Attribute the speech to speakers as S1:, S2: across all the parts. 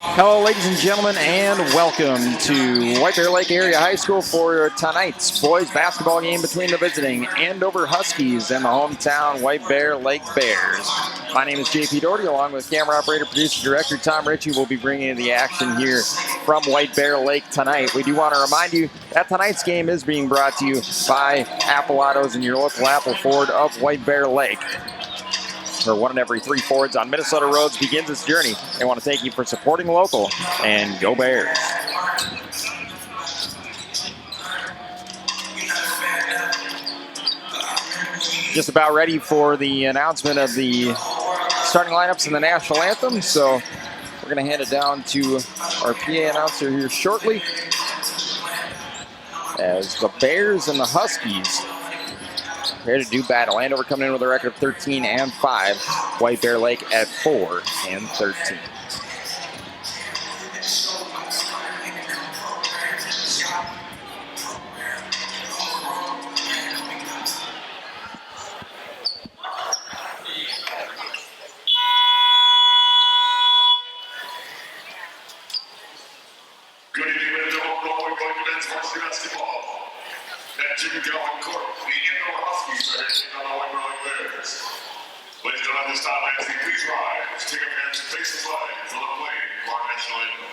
S1: Hello, ladies and gentlemen, and welcome to White Bear Lake Area High School for tonight's boys basketball game between the visiting Andover Huskies and the hometown White Bear Lake Bears. My name is JP Doherty, along with camera operator, producer, director Tom Ritchie. We'll be bringing you the action here from White Bear Lake tonight. We do want to remind you that tonight's game is being brought to you by Apple Autos and your local Apple Ford of White Bear Lake. Where one in every three Fords on Minnesota roads begins its journey. They want to thank you for supporting local, and go Bears. Just about ready for the announcement of the starting lineups and the national anthem, so we're going to hand it down to our PA announcer here shortly as the Bears and the Huskies prepare to do battle. Andover coming in with a record of 13-5. White Bear Lake at 4-13.
S2: Good evening, ladies and gentlemen. We're going to men's varsity basketball. That Jimmy Galvin Court, the Andover Huskies are here taking on the White Bear Lake Bears. Ladies and gentlemen, this time I ask you please rise. Take up your hands and face the flag for the playing of our national anthem.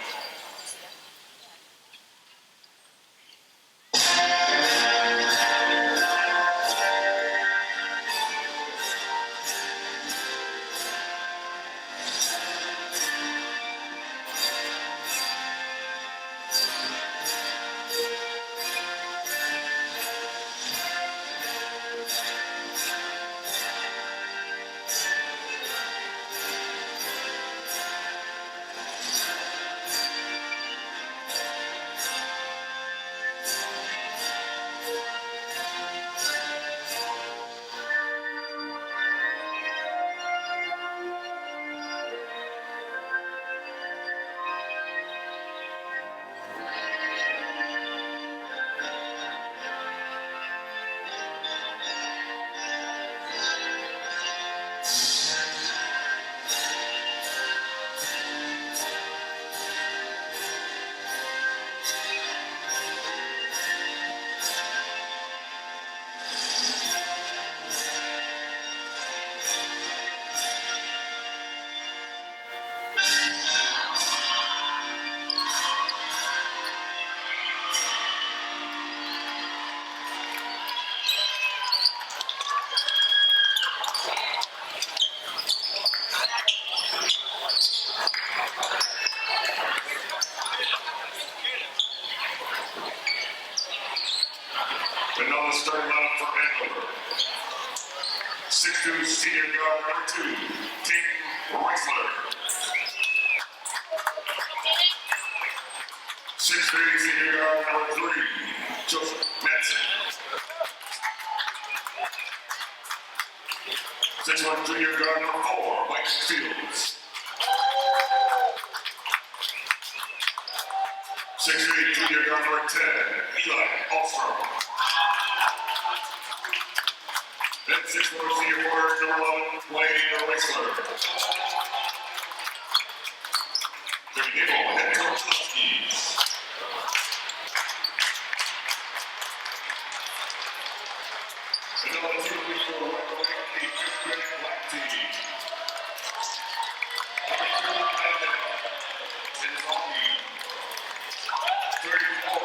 S2: Another starting lineup for Andover. 6'2" senior guard number 2, Tim Reisler. 6'3" senior guard number 3, Joseph Madsen. 6'1" junior guard number 4, Mike Fields. 6'3" junior guard number 10, Eli Alstrom. Then 6'4" senior forward number 11, Wayne Reisler. The Gable head coach Huskies. Another 2 weeks for White Bear Lake, the 5th grade black team. It's hockey. 34.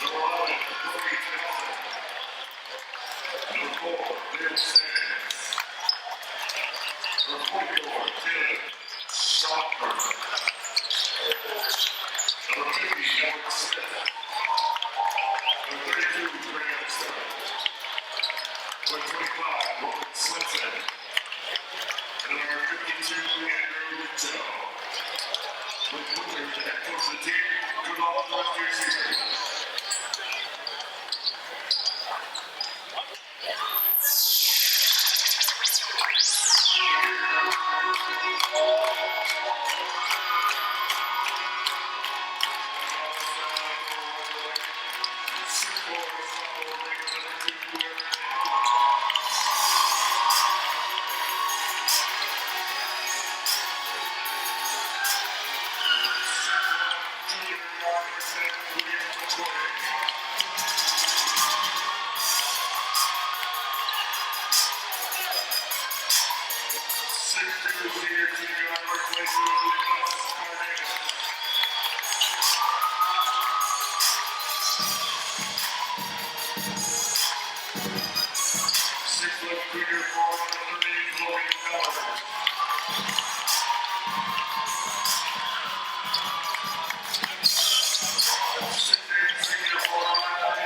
S2: Number 11, Brody Johnson. Number 4, Bill Sands. Number 44, Tim Schopper. Number 50, Edward Smith. Number 32, Graham Stone. Number 25, Robert Swenson. And number 52, Andrew Mitchell. With Butler, the head coach of the team, good luck with the rest of your season. senior junior on first place with Cardenas. 6'11" junior forward, 38, Logan Miller. 6'8" senior forward, 19,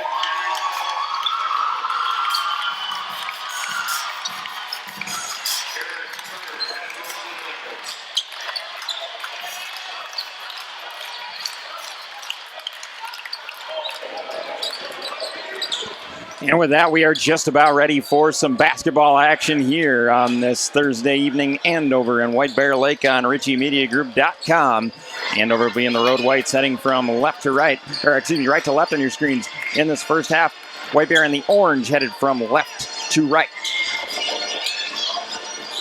S1: And with that, we are just about ready for some basketball action here on this Thursday evening. Andover and White Bear Lake on RichieMediaGroup.com. Andover will be in the road whites heading from left to right, or excuse me, right to left on your screens in this first half. White Bear in the orange headed from left to right.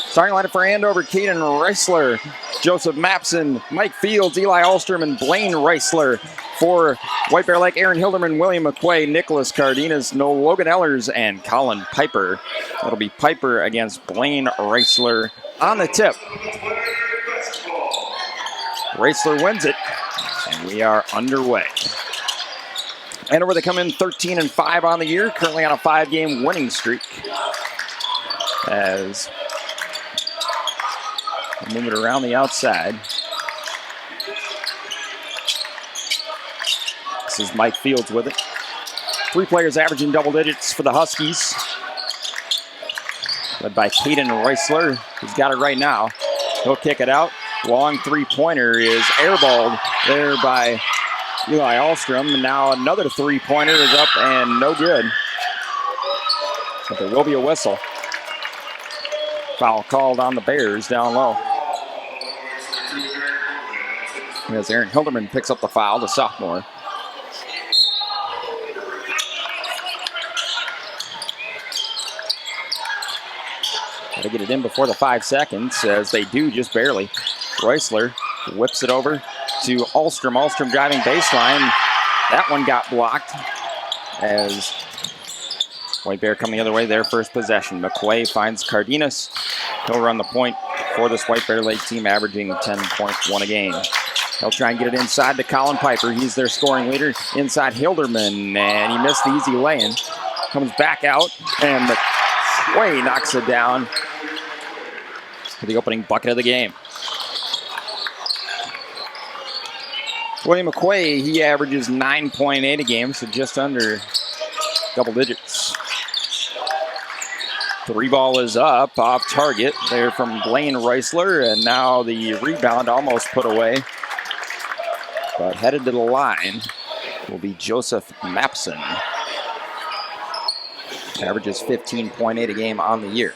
S1: Starting lineup for Andover: Caden Reisler, Joseph Mapson, Mike Fields, Eli Alstrom, and Blaine Reisler. For White Bear Lake, Aaron Hilderman, William McQuay, Nicholas Cardenas, no Logan Ellers, and Colin Piper. It'll be Piper against Blaine Reisler on the tip. Reisler wins it, and we are underway. Andover, they come in 13-5 on the year, currently on a 5-game winning streak. As we move it around the outside. This is Mike Fields with it. 3 players averaging double digits for the Huskies. Led by Caden Reisler, who's got it right now. He'll kick it out. Long 3-pointer is airballed there by Eli Alstrom. And now another 3-pointer is up and no good. But there will be a whistle. Foul called on the Bears down low. As Aaron Hilderman picks up the foul, the sophomore. Got to get it in before the 5 seconds, as they do just barely. Reisler whips it over to Alstrom. Alstrom driving baseline. That one got blocked as White Bear coming the other way, their first possession. McQuay finds Cardenas. He'll run the point for this White Bear Lake team, averaging 10.1 a game. He'll try and get it inside to Colin Piper. He's their scoring leader. Inside Hilderman, and he missed the easy lay-in. Comes back out, and McQuay knocks it down for the opening bucket of the game. William McQuay, he averages 9.8 a game, so just under double digits. 3 ball is up, off target there from Blaine Reisler, and now the rebound almost put away. But headed to the line will be Joseph Mapson. Averages 15.8 a game on the year.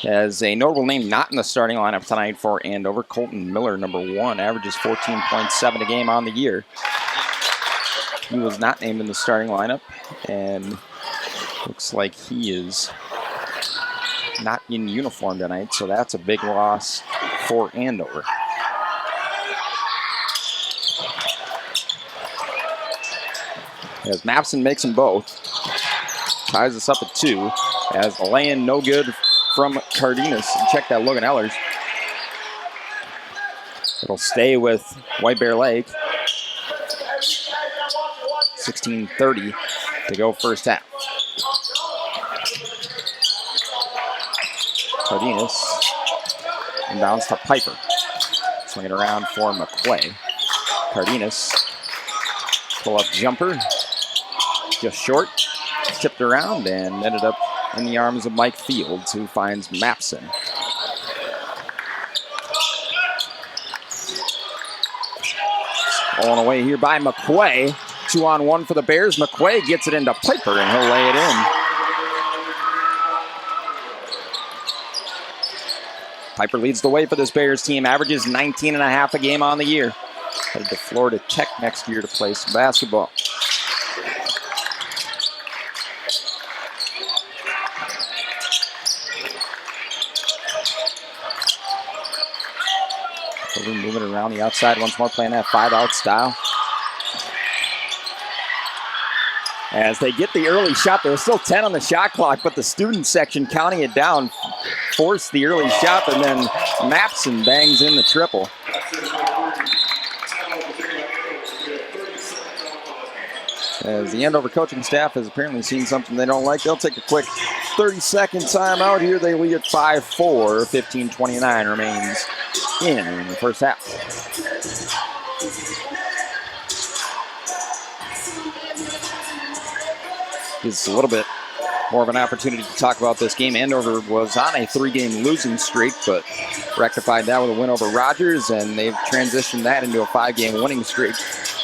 S1: As a notable name not in the starting lineup tonight for Andover, Colton Miller, number 1, averages 14.7 a game on the year. He was not named in the starting lineup, and looks like he is not in uniform tonight, so that's a big loss for Andover. As Mapson makes them both, ties us up at 2, as the lay-in no good from Cardenas. And check that, Logan Ellers. It'll stay with White Bear Lake. 16:30 to go first half. Cardenas inbounds to Piper. Swing it around for McQuay. Cardenas, pull-up jumper, just short. Tipped around and ended up in the arms of Mike Fields, who finds Mapson. Stolen away here by McQuay. 2-on-1 for the Bears. McQuay gets it into Piper, and he'll lay it in. Piper leads the way for this Bears team. Averages 19.5 a game on the year. Headed to Florida Tech next year to play some basketball. We're moving around the outside once more, playing that 5-out style. As they get the early shot. There's still 10 on the shot clock, but the student section counting it down forced the early shot, and then Mapson bangs in the triple. As the Andover coaching staff has apparently seen something they don't like, they'll take a quick 30-second timeout here. They lead at 5-4. 15:29 remains in the first half. Gives us a little bit more of an opportunity to talk about this game. Andover was on a 3-game losing streak, but rectified that with a win over Rogers, and they've transitioned that into a 5-game winning streak,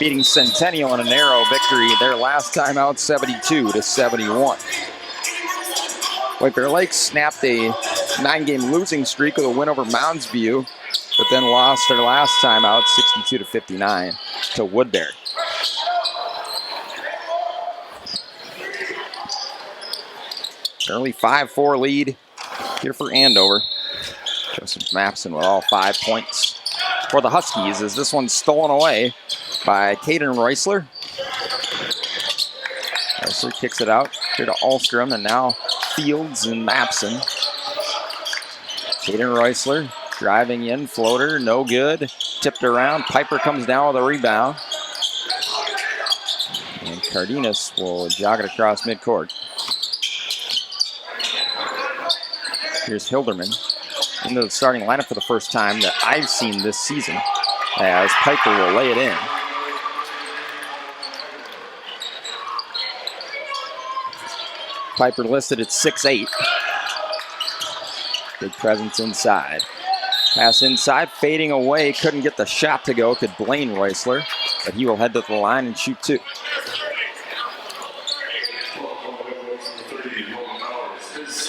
S1: beating Centennial in a narrow victory their last time out, 72-71. White Bear Lake snapped a 9-game losing streak with a win over Mounds View, but then lost their last time out, 62-59 to Woodbury. Early 5-4 lead here for Andover. Joseph Mapson with all 5 points for the Huskies, as this one's stolen away by Caden Reisler. Reisler kicks it out here to Alstrom, and now Fields and Mapson. Caden Reisler driving in, floater, no good. Tipped around, Piper comes down with a rebound. And Cardenas will jog it across midcourt. Here's Hilderman into the starting lineup for the first time that I've seen this season, as Piper will lay it in. Piper listed at 6'8". Big presence inside. Pass inside, fading away, couldn't get the shot to go, could Blaine Reisler, but he will head to the line and shoot 2.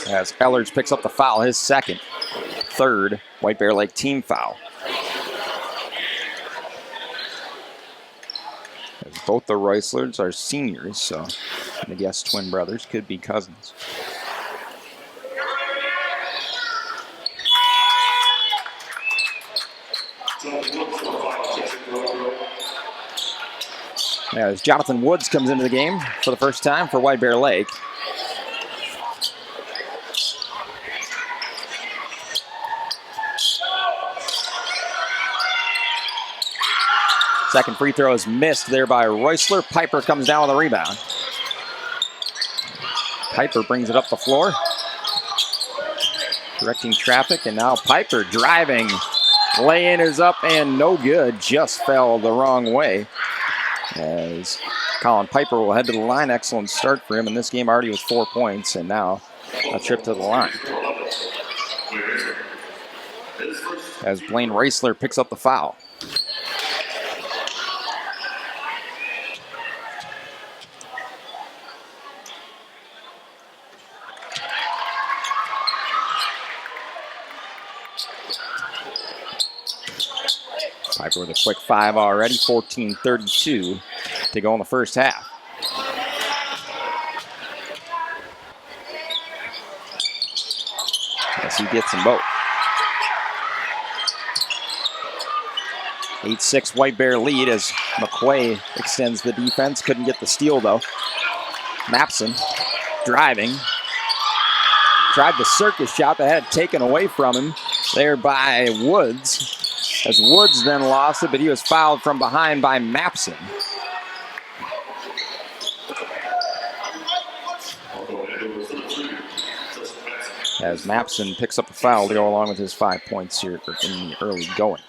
S1: As Ellards picks up the foul, his second, 3rd White Bear Lake team foul. As both the Reislers are seniors, so I guess twin brothers, could be cousins. As Jonathan Woods comes into the game for the first time for White Bear Lake. Second free throw is missed there by Reisler. Piper comes down with a rebound. Piper brings it up the floor. Directing traffic, and now Piper driving. Lay-in is up and no good. Just fell the wrong way. As Colin Piper will head to the line. Excellent start for him in this game, already with 4 points, and now a trip to the line. As Blaine Reisler picks up the foul. Piper with a quick 5 already, 14:32 to go in the first half. As he gets them both. 8-6 White Bear lead as McQuay extends the defense. Couldn't get the steal though. Mapson driving. Tried the circus shot that had it taken away from him there by Woods. As Woods then lost it, but he was fouled from behind by Mapson. As Mapson picks up a foul to go along with his 5 points here in the early going.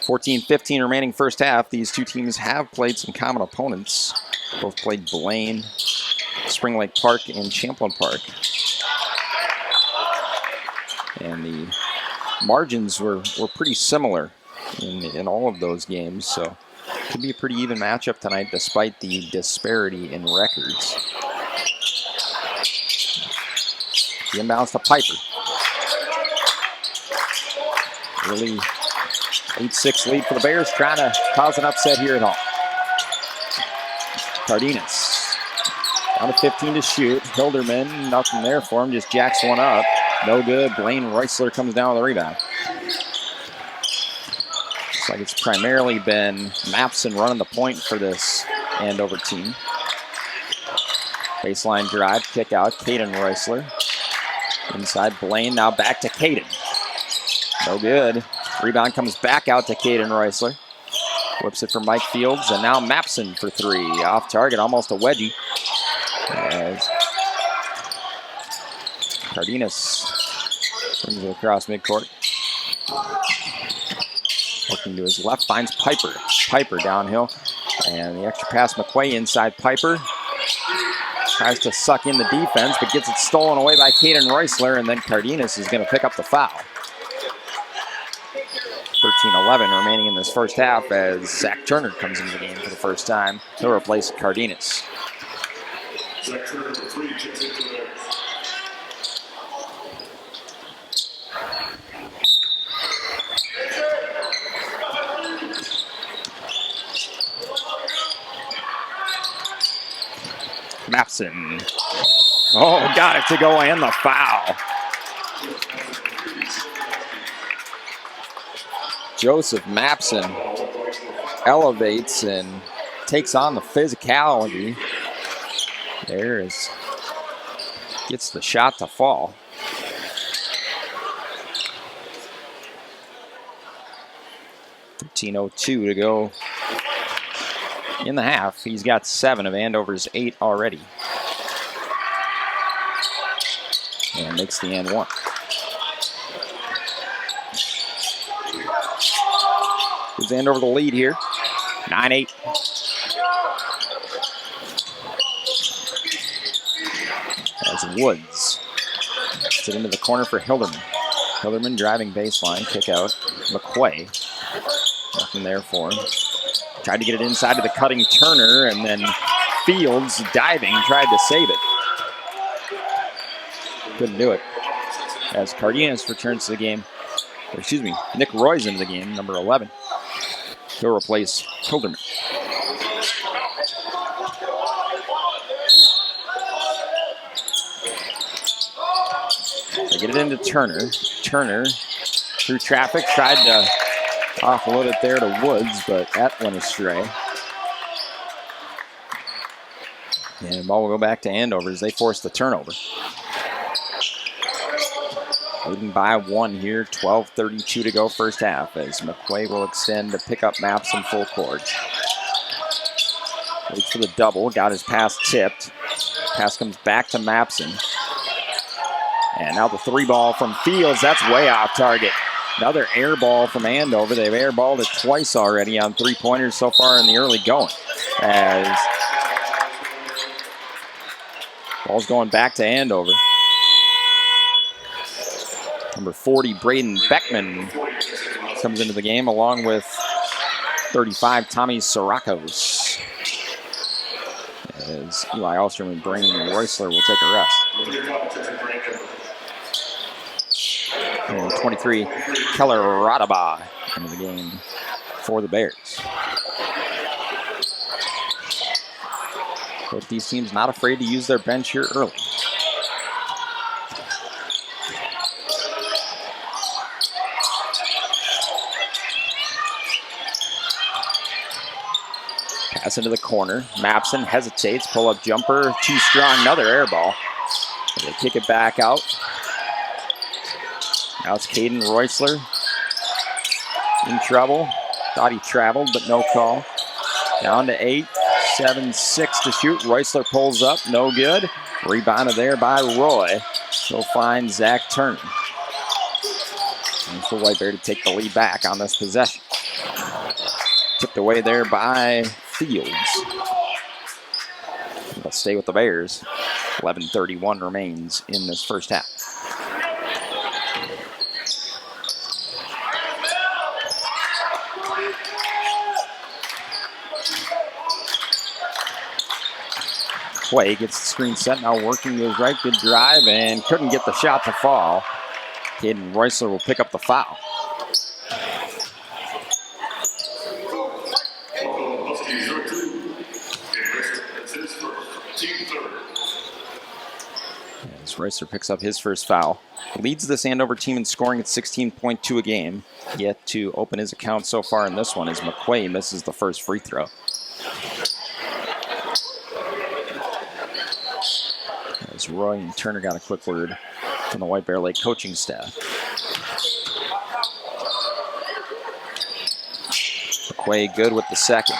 S1: 14-15 remaining first half. These two teams have played some common opponents. Both played Blaine, Spring Lake Park, and Champlain Park. And the margins were pretty similar in all of those games, so it could be a pretty even matchup tonight despite the disparity in records. The inbounds to Piper. Early 8-6 lead for the Bears, trying to cause an upset here at home. Cardenas down to 15 to shoot. Hilderman, nothing there for him, just jacks one up. No good. Blaine Reisler comes down with a rebound. Looks like it's primarily been Mapson running the point for this Andover team. Baseline drive, kick out, Caden Reusler. Inside Blaine, now back to Caden. No good. Rebound comes back out to Caden Reusler. Whips it for Mike Fields, and now Mapson for three. Off target, almost a wedgie. As Cardenas brings it across midcourt. Working to his left, finds Piper. Piper downhill. And the extra pass, McQuay inside Piper. Tries to suck in the defense, but gets it stolen away by Caden Reusler, and then Cardenas is going to pick up the foul. 13-11 remaining in this first half as Zach Turner comes into the game for the first time. He'll replace Cardenas.
S2: Zach Turner with 3 chips into the Bears.
S1: Mapson. Oh, got it to go and the foul. Joseph Mapson elevates and takes on the physicality. Gets the shot to fall. .02 to go in the half. He's got 7 of Andover's 8 already. And makes the and one. Gives Andover the lead here. 9-8. As Woods gets it into the corner for Hilderman. Hilderman driving baseline, kick out. McQuay. Nothing there for him. Tried to get it inside to the cutting Turner, and then Fields diving, tried to save it. Couldn't do it. As Cardenas returns to the game. Or excuse me, Nick Roy's into the game, number 11. He'll replace Hilderman. They get it into Turner. Turner, through traffic, tried to offload it there to Woods, but that went astray. And the ball will go back to Andover as they force the turnover. Leading by 1 here, 12:32 to go first half as McQuay will extend to pick up Mapson full court. Waits for the double, got his pass tipped. Pass comes back to Mapson. And now the 3 ball from Fields, that's way off target. Another air ball from Andover. They've airballed it twice already on 3-pointers so far in the early going. As ball's going back to Andover. Number 40, Braden Beckman comes into the game along with 35, Tommy Sirakos. As Eli Alstrom and Brandon Reusler will take a rest. And 23, Keller Radaba into the game for the Bears. Both these teams not afraid to use their bench here early. Pass into the corner. Mapson hesitates. Pull-up jumper. Too strong. Another air ball. They kick it back out. Now it's Caden Reusler. In trouble. Thought he traveled, but no call. Down to 8. 7-6 to shoot. Reusler pulls up. No good. Rebounded there by Roy. He'll find Zach Turner. And for White Bear to take the lead back on this possession. Tipped away there by Fields. They'll stay with the Bears. 11:31 remains in this first half. Clay gets the screen set, now working to his right, good drive, and couldn't get the shot to fall. Caden Reusler will pick up the foul. As Reisler picks up his first foul. Leads this Andover team in scoring at 16.2 a game. Yet to open his account so far in this one as McQuay misses the first free throw. As Roy and Turner got a quick word from the White Bear Lake coaching staff. McQuay good with the second.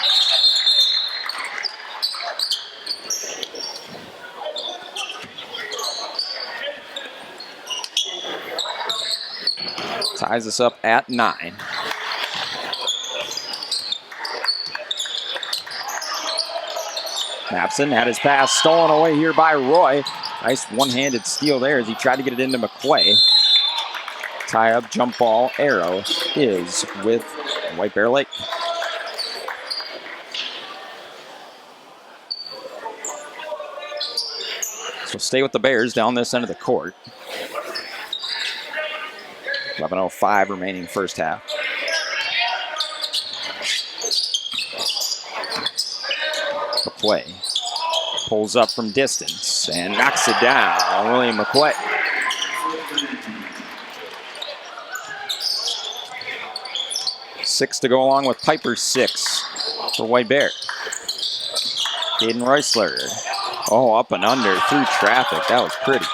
S1: Ties us up at 9. Mapson had his pass stolen away here by Roy. Nice one-handed steal there as he tried to get it into McQuay. Tie-up, jump ball, arrow is with White Bear Lake. So stay with the Bears down this end of the court. 11:05 remaining first half. McQuay pulls up from distance and knocks it down. William McQuay. Six to go along with Piper's 6 for White Bear. Caden Reisler. Oh, up and under through traffic. That was pretty.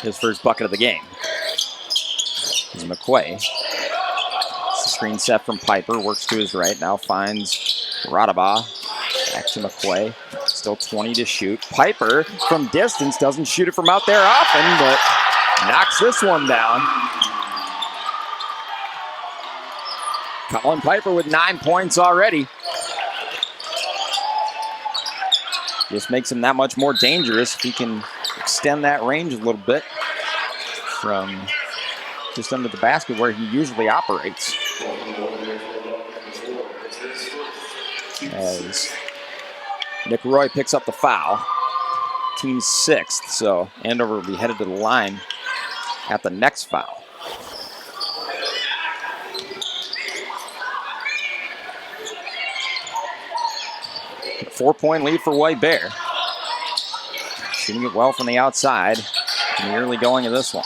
S1: His first bucket of the game is McQuay. Screen set from Piper, works to his right, now finds Radaba. Back to McQuay, still 20 to shoot. Piper from distance, doesn't shoot it from out there often, but knocks this one down. Colin Piper with 9 points already. Just makes him that much more dangerous if he can extend that range a little bit from just under the basket where he usually operates. As Nick Roy picks up the foul. Team's 6th, so Andover will be headed to the line at the next foul. A 4-point lead for White Bear. Shooting it well from the outside in the early going of this one.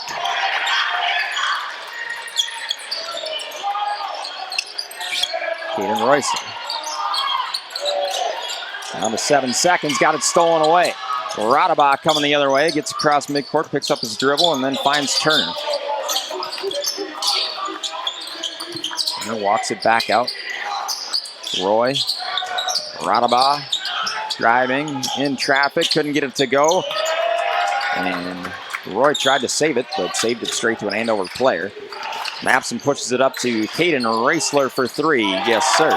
S1: Caden Royson. Down to 7 seconds, got it stolen away. Radaba coming the other way, gets across midcourt, picks up his dribble, and then finds Turner. Turner walks it back out. Roy, Radaba, driving in traffic, couldn't get it to go. And Roy tried to save it, but saved it straight to an Andover player. Mapson pushes it up to Caden Reisler for 3. Yes, sir.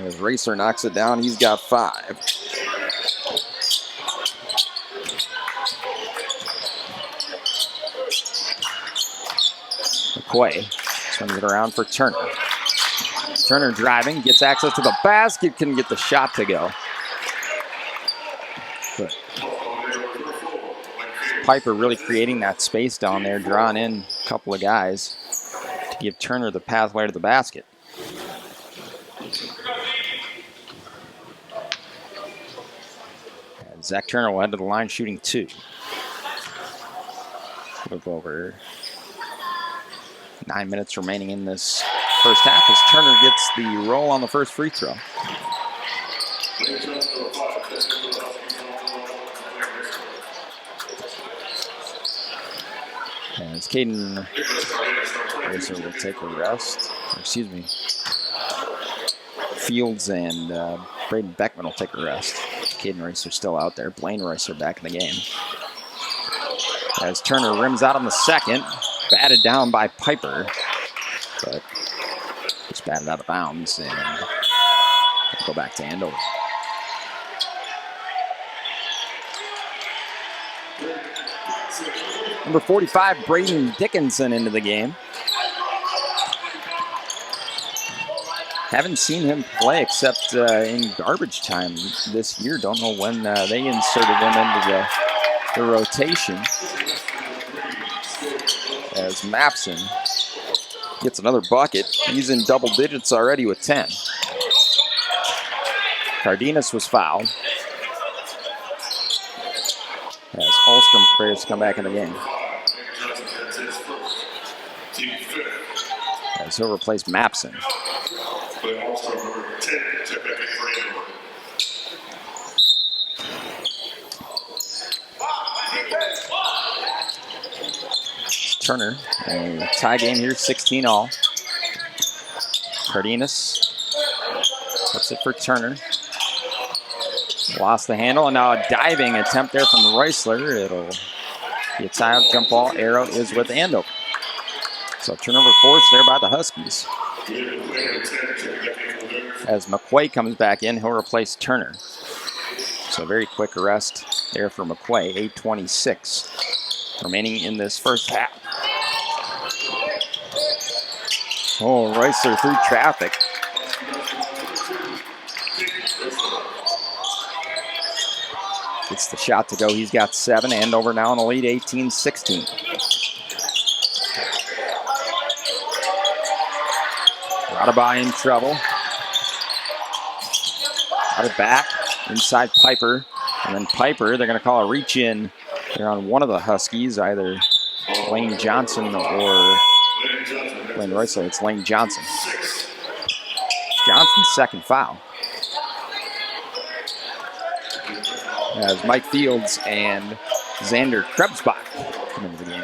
S1: As Reisler knocks it down, he's got 5. McQuay swings it around for Turner. Turner driving, gets access to the basket, couldn't get the shot to go. But Piper really creating that space down there, drawing in a couple of guys to give Turner the pathway to the basket. And Zach Turner will head to the line shooting 2. With over 9 minutes remaining in this first half as Turner gets the roll on the first free throw. As Caden Reisler will take a rest. Excuse me. Fields and Braden Beckman will take a rest. Caden Reisler still out there. Blaine Reisler back in the game. As Turner rims out on the second. Batted down by Piper. But just batted out of bounds. And we'll go back to Andover. Number 45, Braden Dickinson into the game. Haven't seen him play except in garbage time this year. Don't know when they inserted him into the rotation. As Mapson Gets another bucket. He's in double digits already with 10. Cardenas was fouled. As Ahlstrom prepares to come back in the game. As he'll replace Mapson. Turner, a tie game here, 16 all. Cardenas puts it for Turner. Lost the handle, and now a diving attempt there from Reisler. It'll be a tie-up jump ball. Arrow is with Andover. So turnover forced there by the Huskies. As McQuay comes back in, he'll replace Turner. So very quick arrest there for McQuay, 8:26 remaining in this first half. Oh, Reisler through traffic. Gets the shot to go. He's got 7. Andover now in the lead, 18-16. Radabai in trouble. Got it back. Inside Piper. And then Piper, they're going to call a reach in. They're on one of the Huskies, either Lane Johnson or Lane Reisler. It's Lane Johnson. Johnson's second foul. As Mike Fields and Xander Krebsbach come into the game.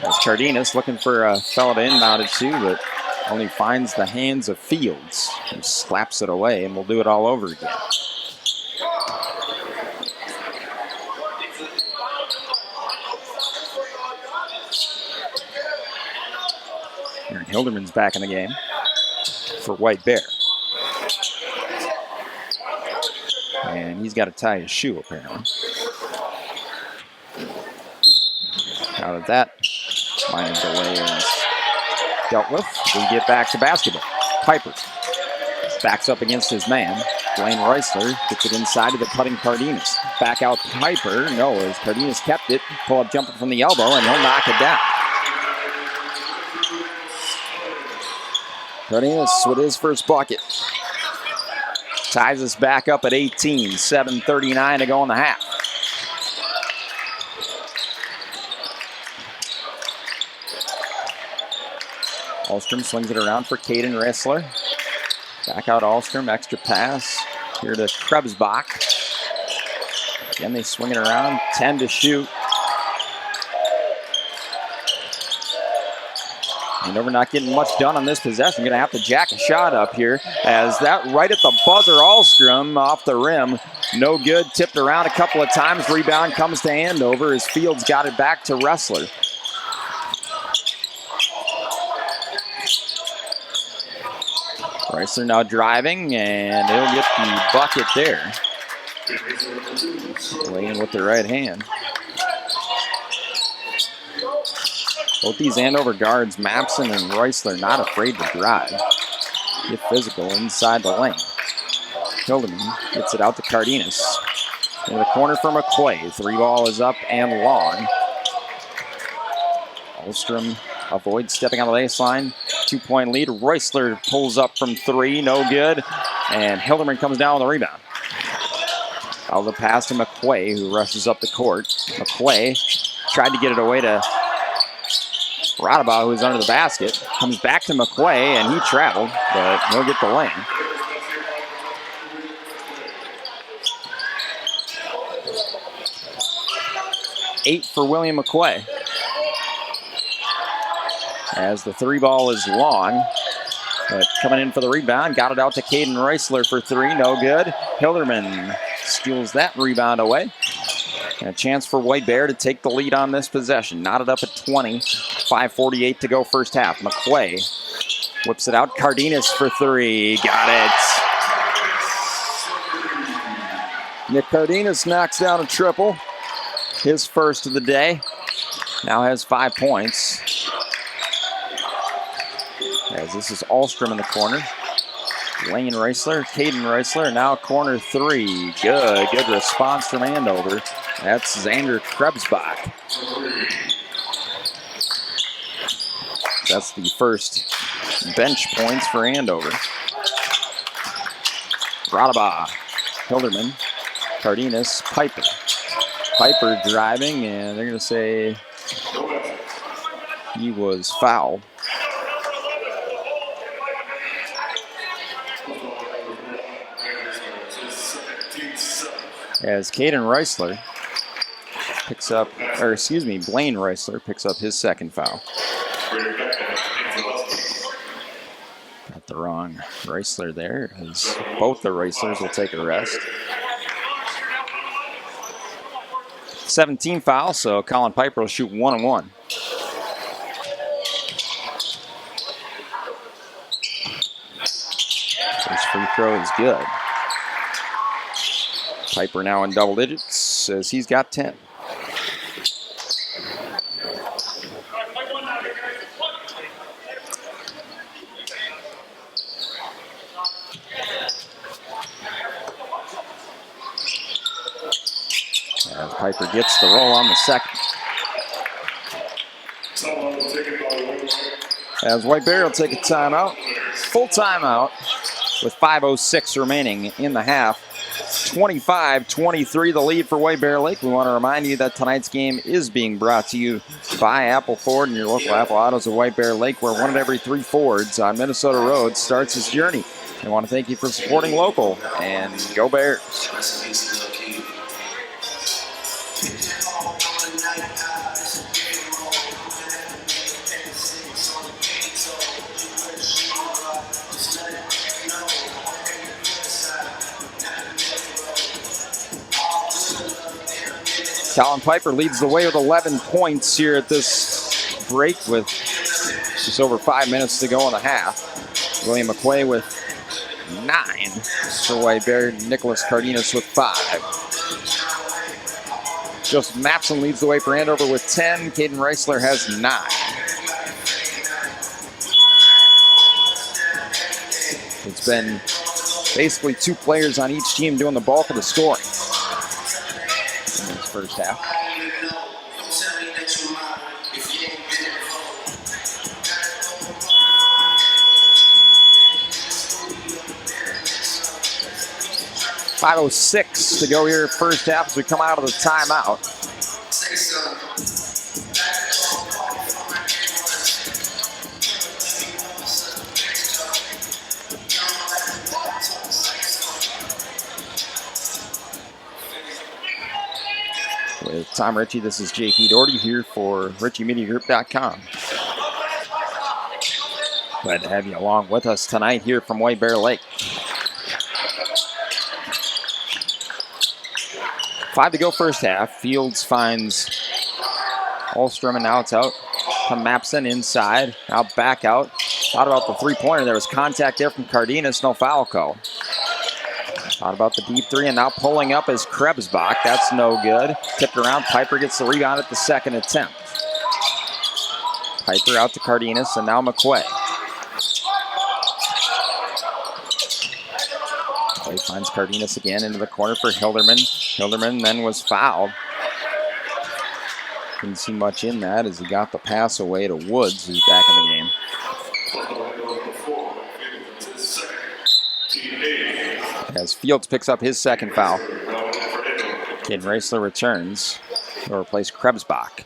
S1: As Cardenas looking for a fella to inbound it to, but only finds the hands of Fields and slaps it away, and we'll do it all over again. Aaron Hilderman's back in the game for White Bear. And he's got to tie his shoe, apparently. Now that that minor delay is dealt with, we get back to basketball. Piper backs up against his man. Blaine Reisler gets it inside to the cutting Cardenas. Back out Piper. No, as Cardenas kept it. Pull-up jumper from the elbow, and he'll knock it down. Cardenas with his first bucket. Ties us back up at 18. 7:39 to go in the half. Ahlstrom swings it around for Caden Reisler. Back out Ahlstrom, extra pass. Here to Krebsbach. Again, they swing it around, 10 to shoot. Andover not getting much done on this possession. Going to have to jack a shot up here as that right at the buzzer, Ahlstrom off the rim. No good, tipped around a couple of times. Rebound comes to Andover as Fields got it back to Reisler. Reisler now driving, and he'll get the bucket there. Laying with the right hand. Both these Andover guards, Mapson and Reisler, not afraid to drive. Get physical inside the lane. Hildeman gets it out to Cardenas. In the corner for McQuay. 3 ball is up and long. Ahlstrom avoids stepping on the baseline. 2-point lead. Reisler pulls up from 3, no good. And Hildeman comes down with a rebound. Out of the pass to McQuay, who rushes up the court. McQuay tried to get it away to Radabai, who's under the basket. Comes back to McQuay, and he traveled, but he'll get the lane. Eight for William McQuay. As the 3 ball is long. But coming in for the rebound, got it out to Caden Reisler for 3, no good. Hilderman steals that rebound away. And a chance for White Bear to take the lead on this possession. Knotted up at 20, 5:48 to go first half. McQuay whips it out. Cardenas for 3, got it. Nick Cardenas knocks down a triple. His first of the day. Now has 5 points. As this is Ahlstrom in the corner. Lane Reisler, Caden Reisler, now corner three. Good response from Andover. That's Xander Krebsbach. That's the first bench points for Andover. Radaba, Hilderman, Cardenas, Piper. Piper driving, and they're going to say he was fouled. As Caden Reisler picks up, or excuse me, Blaine Reisler picks up his second foul. Got the wrong Reisler there, as both the Reislers will take a rest. 17 fouls, so Colin Piper will shoot 1 and 1. First free throw is good. Piper now in double digits, as he's got 10. As Piper gets the roll on the second. As White Bear will take a timeout, full timeout, with 5:06 remaining in the half. 25-23 the lead for White Bear Lake. We want to remind you that tonight's game is being brought to you by Apple Ford and your local Apple Autos of White Bear Lake, where 1 in every 3 Fords on Minnesota Road starts his journey. I want to thank you for supporting local, and go Bears. Colin Piper leads the way with 11 points here at this break with just over 5 minutes to go in the half. William McQuay with 9 for White Bear. Nicholas Cardenas with 5. Joseph Mapson leads the way for Andover with 10. Caden Reisler has 9. It's been basically 2 players on each team doing the bulk of the scoring in this first half. .506 to go here first half as we come out of the timeout. With Tom Ritchie, this is JP Doherty here for RitchieMediaGroup.com. Glad to have you along with us tonight here from White Bear Lake. 5 to go first half. Fields finds Ahlstrom, and now it's out to Mapson inside. Now back out. Thought about the three-pointer. There was contact there from Cardenas. No foul call. Thought about the deep three, and now pulling up is Krebsbach. That's no good. Tipped around. Piper gets the rebound at the second attempt. Piper out to Cardenas, and now McQuay. McQuay finds Cardenas again into the corner for Hilderman. Hilderman then was fouled. Didn't see much in that as he got the pass away to Woods, who's back in the game. As Fields picks up his second foul. Caden Reisler returns to replace Krebsbach.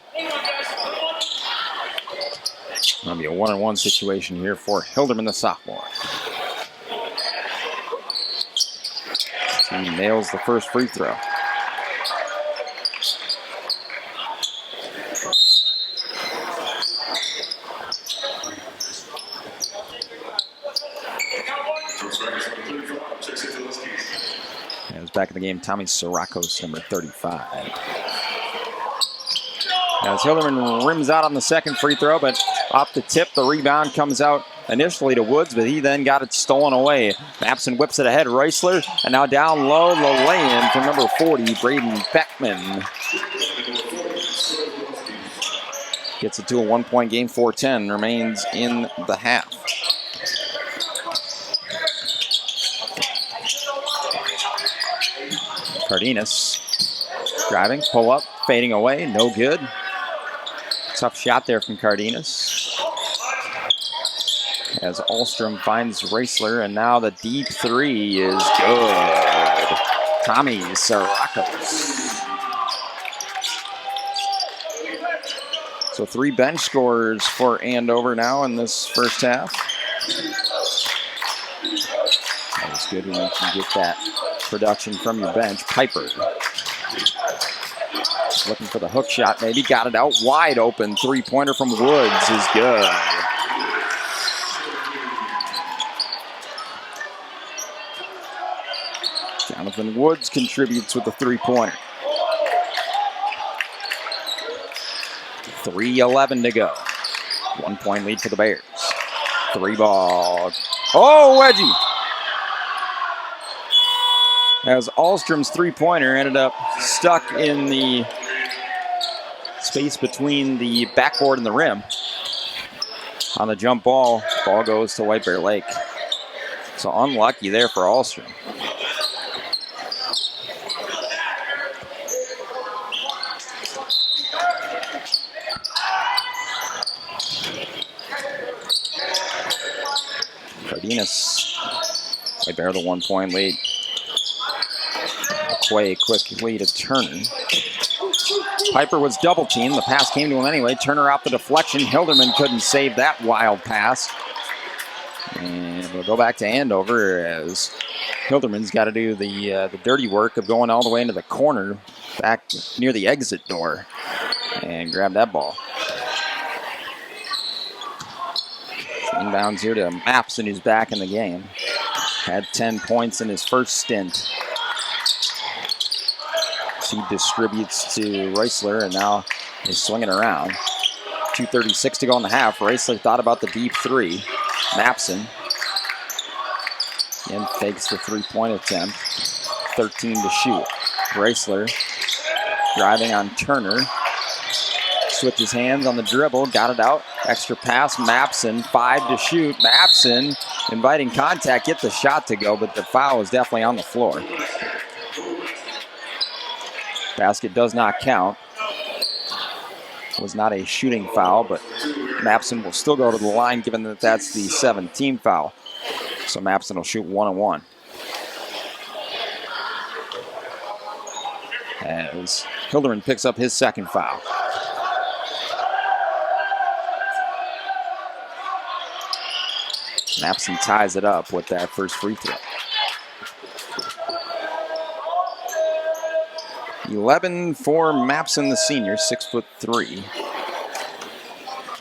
S1: Going to be a 1-on-1 situation here for Hilderman, the sophomore. He nails the first free throw. And back in the game, Tommy Sirakos, number 35. As Hilderman rims out on the second free throw, but off the tip, the rebound comes out initially to Woods, but he then got it stolen away. Mapson whips it ahead, Reisler, and now down low, the lay-in from number 40, Braden Beckman. Gets it to a 1-point game, 4-10 remains in the half. Cardenas driving, pull up, fading away, no good. Tough shot there from Cardenas. As Ahlstrom finds Raisler, and now the deep three is good. Tommy Sarakos. So 3 bench scores for Andover now in this first half. Always good when you can get that production from your bench. Piper looking for the hook shot, maybe got it out wide open. 3-pointer from Woods is good. Jonathan Woods contributes with a 3-pointer. 3:11 to go. 1-point lead for the Bears. 3-ball. Oh, wedgie! As Ahlstrom's 3-pointer ended up stuck in the space between the backboard and the rim. On the jump ball, ball goes to White Bear Lake. So unlucky there for Ahlstrom. Cardenas, White Bear the 1-point lead. McQuay quickly to Turner. Piper was double teamed. The pass came to him anyway. Turner out the deflection. Hilderman couldn't save that wild pass. And we'll go back to Andover as Hilderman's got to do the dirty work of going all the way into the corner back near the exit door and grab that ball. Inbounds here to Mapson, who's back in the game. Had 10 points in his first stint. He distributes to Raisler, and now he's swinging around. 2:36 to go in the half. Raisler thought about the deep three. Mapson again fakes the 3-point attempt. 13 to shoot. Raisler driving on Turner. Switches hands on the dribble, got it out. Extra pass, Mapson, 5 to shoot. Mapson inviting contact, get the shot to go, but the foul is definitely on the floor. Basket does not count. Was not a shooting foul, but Mapson will still go to the line given that that's the 7th-team foul. So Mapson will shoot 1-1. As Hilderman picks up his second foul. Mapson ties it up with that first free throw. 11 for Mapson, the senior, 6'3".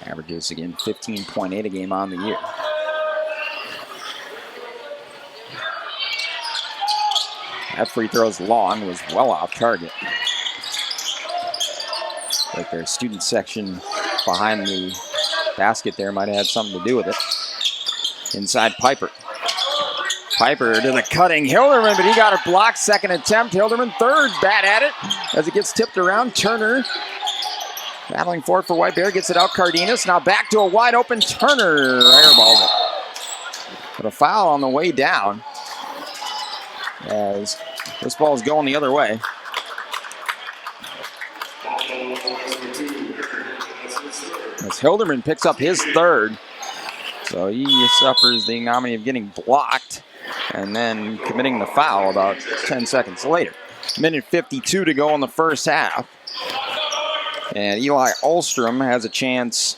S1: Averages again 15.8 a game on the year. That free throw's long, was well off target. Like their student section behind the basket there might have had something to do with it. Inside Piper. Piper to the cutting Hilderman, but he got it blocked. Second attempt. Hilderman third, bad at it as it gets tipped around. Turner battling for it for White Bear, gets it out. Cardenas now back to a wide open Turner. Airballs it. But a foul on the way down as this ball is going the other way. As Hilderman picks up his third. So he suffers the ignominy of getting blocked and then committing the foul about 10 seconds later. Minute 52 to go in the first half. And Eli Ahlstrom has a chance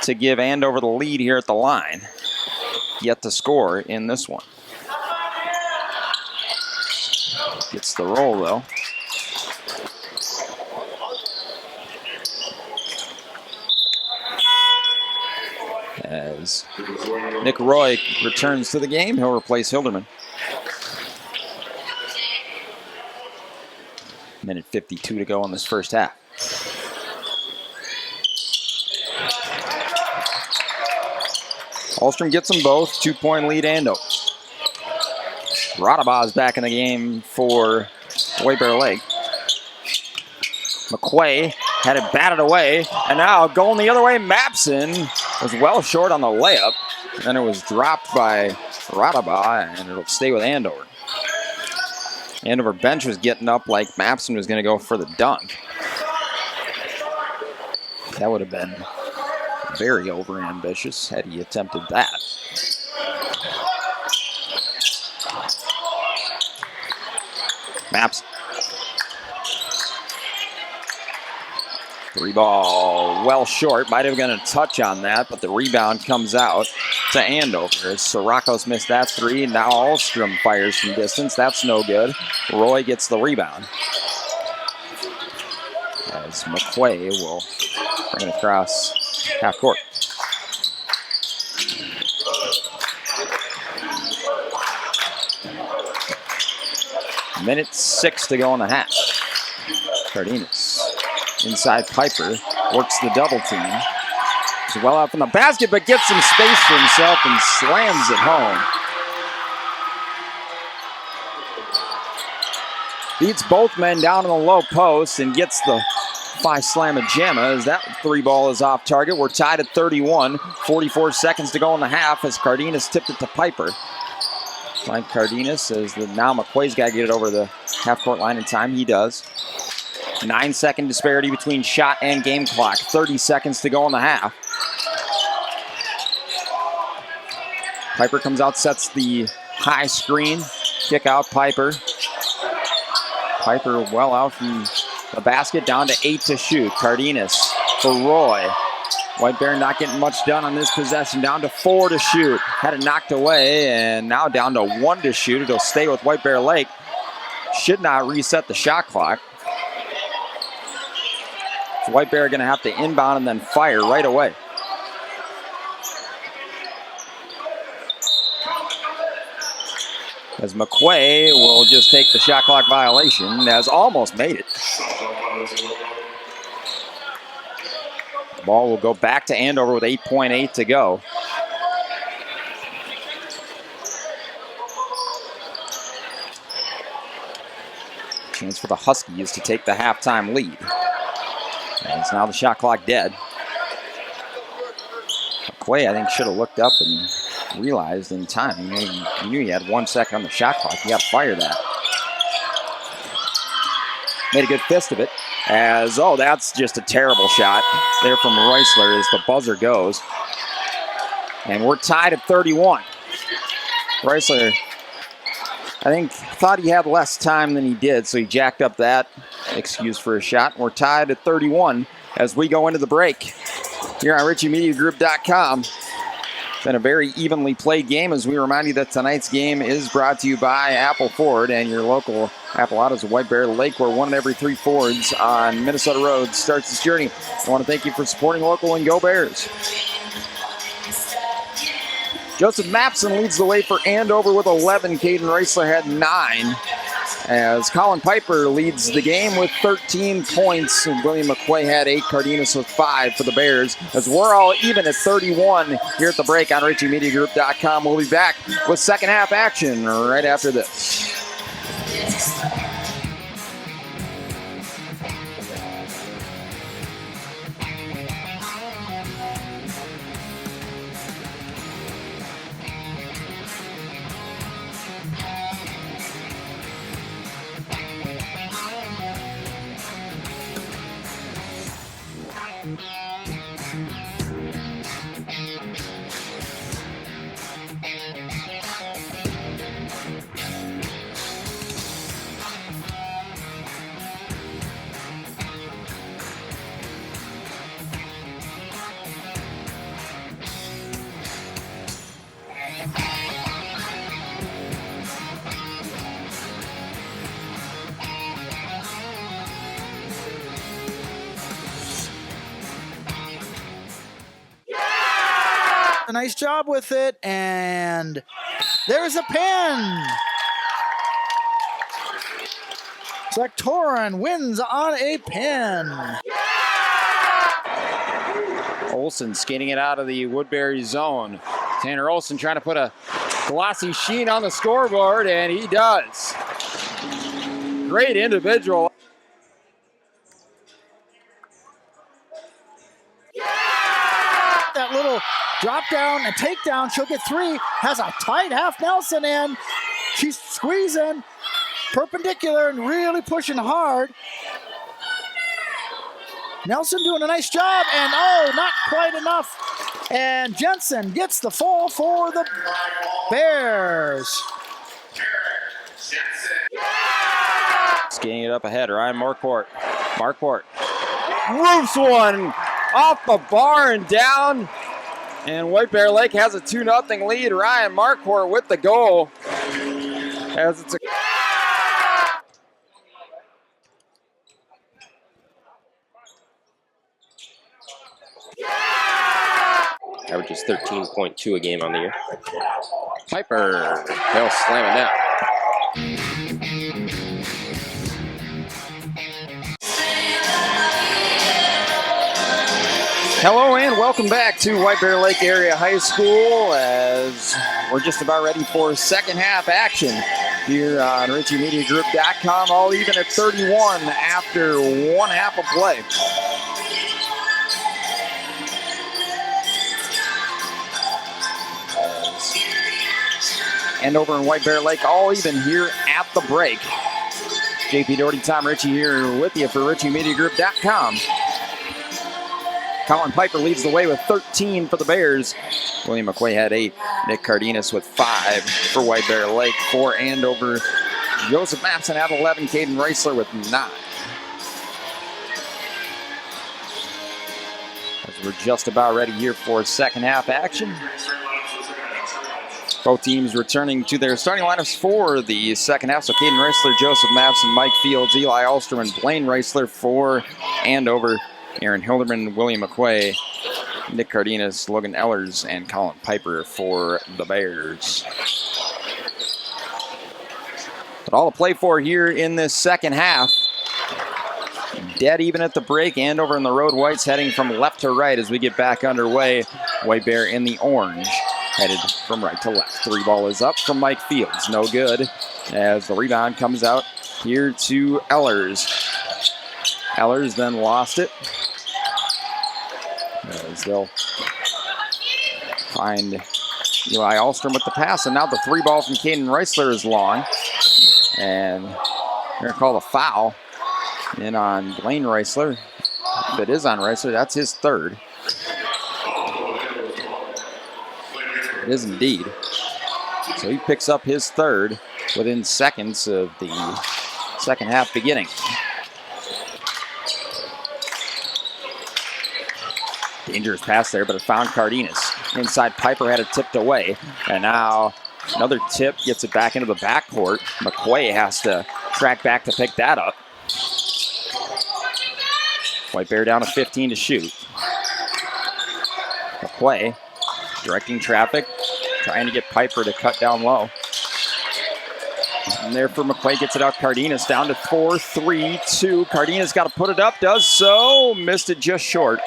S1: to give Andover the lead here at the line. Yet to score in this one. Gets the roll though. As Nick Roy returns to the game, he'll replace Hilderman. Minute 52 to go in this first half. Ahlstrom gets them both. 2-point lead Andover. Radaba is back in the game for White Bear Lake. McQuay had it batted away, and now going the other way, Mapson was well short on the layup, and then it was dropped by Radaba, and it'll stay with Andover. Andover bench was getting up like Mapson was going to go for the dunk. That would have been very overambitious had he attempted that. Mapson. 3 ball, well short. Might have been a touch on that, but the rebound comes out to Andover. Siracos missed that 3. Now Alstrom fires from distance. That's no good. Roy gets the rebound. As McQuay will bring it across half court. Minute 6 to go in the half. Cardenas inside Piper, works the double team. He's well out from the basket, but gets some space for himself and slams it home. Beats both men down in the low post and gets the Phi Slamma Jamma as that 3 ball is off target. We're tied at 31, 44 seconds to go in the half as Cardenas tipped it to Piper. Find Cardenas as now McQuay's got to get it over the half-court line in time. He does. 9-second disparity between shot and game clock. 30 seconds to go in the half. Piper comes out, sets the high screen. Kick out Piper. Piper well out from the basket, down to 8 to shoot. Cardenas for Roy. White Bear not getting much done on this possession. Down to 4 to shoot. Had it knocked away, and now down to 1 to shoot. It'll stay with White Bear Lake. Should not reset the shot clock. So White Bear are going to have to inbound and then fire right away. As McQuay will just take the shot clock violation, has almost made it. The ball will go back to Andover with 8.8 to go. Chance for the Huskies to take the halftime lead. And it's now the shot clock dead. McQuay, I think, should have looked up and realized in time. He knew he had 1 second on the shot clock. You got to fire that. Made a good fist of it. That's just a terrible shot there from Reisler as the buzzer goes. And we're tied at 31. Reisler, I think, thought he had less time than he did, so he jacked up that excuse for a shot. We're tied at 31 as we go into the break here on RichieMediaGroup.com. It's been a very evenly played game, as we remind you that tonight's game is brought to you by Apple Ford and your local Apple Autos of White Bear Lake, where 1 in every 3 Fords on Minnesota roads starts this journey. I want to thank you for supporting local and go Bears. Joseph Mapson leads the way for Andover with 11. Caden Reisler had 9. As Colin Piper leads the game with 13 points. And William McQuay had 8. Cardenas with 5 for the Bears. As we're all even at 31 here at the break on RichieMediaGroup.com. We'll be back with second half action right after this.
S3: A nice job with it, and there's a pin. Sektoran wins on a pin.
S1: Olsen skating it out of the Woodbury zone. Tanner Olsen trying to put a glossy sheen on the scoreboard, and he does. Great individual.
S3: That little drop down and takedown. She'll get 3. Has a tight half Nelson, and she's squeezing. perpendicular and really pushing hard. Nelson doing a nice job, and oh, not quite enough. And Jensen gets the fall for the Bears.
S1: Skating it up ahead, Ryan Marquardt. Marquardt roofs one off the bar and down. And White Bear Lake has a 2-0 lead. Ryan Marquardt with the goal. As it's a
S4: averages 13.2 a game on the year.
S1: Piper. He'll slam it down. Hello and welcome back to White Bear Lake Area High School as we're just about ready for second half action here on RichieMediaGroup.com. All even at 31 after one half of play. Andover and White Bear Lake all even here at the break. JP Doherty, Tom Ritchie here with you for RichieMediaGroup.com. Colin Piper leads the way with 13 for the Bears. William McQuay had 8. Nick Cardenas with 5 for White Bear Lake. 4 Andover. Joseph Mapson had 11. Caden Reisler with 9. As we're just about ready here for second half action. Both teams returning to their starting lineups for the second half. So Caden Reisler, Joseph Mapson, Mike Fields, Eli Alstrom, and Blaine Reisler for Andover. Aaron Hilderman, William McQuay, Nick Cardenas, Logan Ellers, and Colin Piper for the Bears. But all to play for here in this second half. Dead even at the break. Andover and the Road Whites heading from left to right as we get back underway. White Bear in the orange, headed from right to left. 3 ball is up from Mike Fields. No good as the rebound comes out here to Ellers. Ellers then lost it. As they'll find Eli Alstrom with the pass. And now the 3 ball from Caden Reisler is long. And they're going to call a foul in on Blaine Reisler. If it is on Reisler, that's his 3rd. It is indeed. So he picks up his 3rd within seconds of the second half beginning. Dangerous pass there, but it found Cardenas. Inside, Piper had it tipped away. And now another tip gets it back into the backcourt. McQuay has to track back to pick that up. White Bear down to 15 to shoot. McQuay directing traffic, trying to get Piper to cut down low. And therefore, McQuay gets it out. Cardenas down to 4-3-2. Cardenas got to put it up, does so. Missed it just short.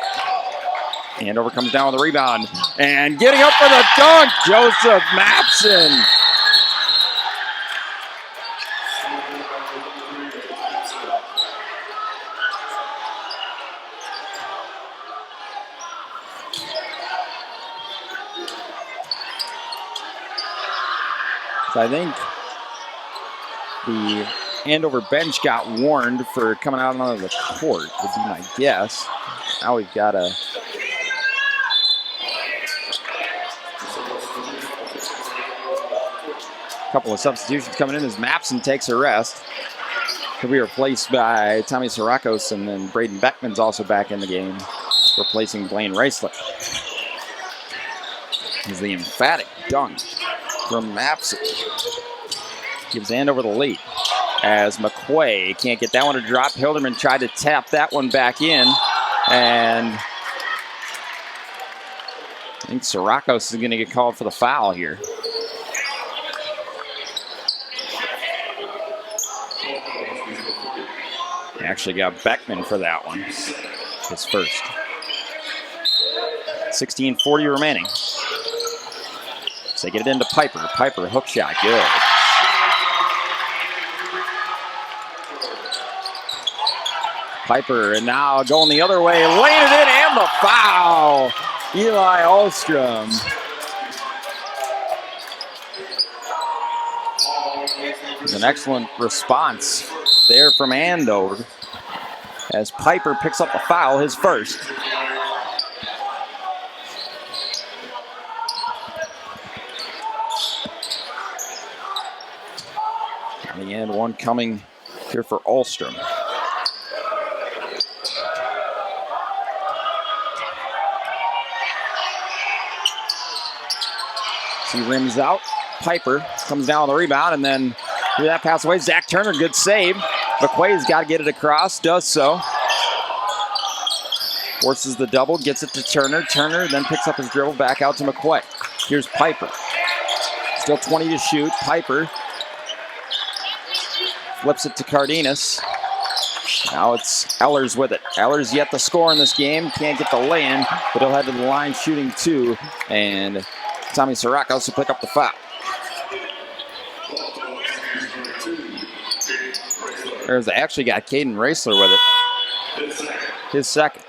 S1: Andover comes down with the rebound. And getting up for the dunk, Joseph Mapson. So I think the Andover bench got warned for coming out onto the court, would be my guess. Now we've got a couple of substitutions coming in as Mapson takes a rest. He'll be replaced by Tommy Sirakos, and then Braden Beckman's also back in the game, replacing Blaine Reisler. Is the emphatic dunk from Mapson. Gives Andover the lead. As McQuay can't get that one to drop. Hilderman tried to tap that one back in. And I think Sirakos is going to get called for the foul here. Actually got Beckman for that one. His first. 16:40 remaining. So they get it into Piper. Piper, hook shot, good. Piper, and now going the other way, laying it in, and the foul. Eli Alstrom. There's an excellent response there from Andover as Piper picks up a foul, his first. On the end, one coming here for Ahlstrom. He rims out. Piper comes down with the rebound, and then through that pass away, Zach Turner, good save. McQuay's got to get it across, does so. Forces the double, gets it to Turner. Turner then picks up his dribble back out to McQuay. Here's Piper. Still 20 to shoot. Piper flips it to Cardenas. Now it's Ehlers with it. Ehlers yet to score in this game. Can't get the lay-in, but he'll head to the line shooting two. And Tommy Sirakos will pick up the foul. There's actually got Caden Raisler with it. His second.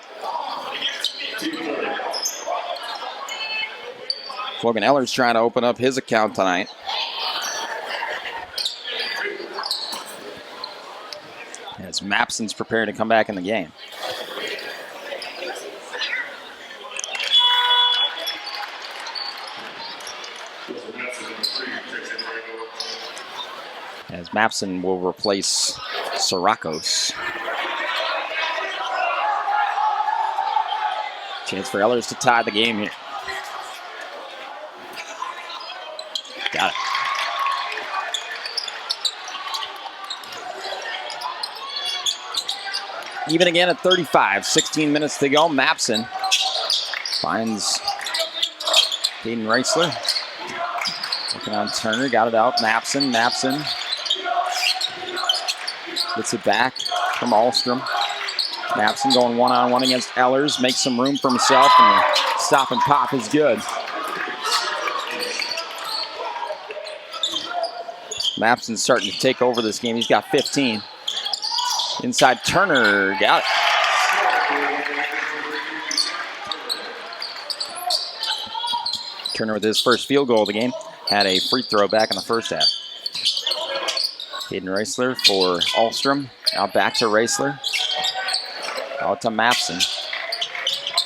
S1: Logan Ehlers trying to open up his account tonight. As Mapson's preparing to come back in the game. As Mapson will replace Sirakos. Chance for Ehlers to tie the game here. Got it. Even again at 35, 16 minutes to go. Mapson finds Caden Raisler. Working on Turner, got it out. Mapson gets it back from Ahlstrom. Mapson going one-on-one against Ehlers, makes some room for himself, and the stop and pop is good. Mapson's starting to take over this game. He's got 15. Inside Turner, got it. Turner with his first field goal of the game. Had a free throw back in the first half. Caden Raisler for Ahlstrom. Now back to Raisler. Out to Mapson.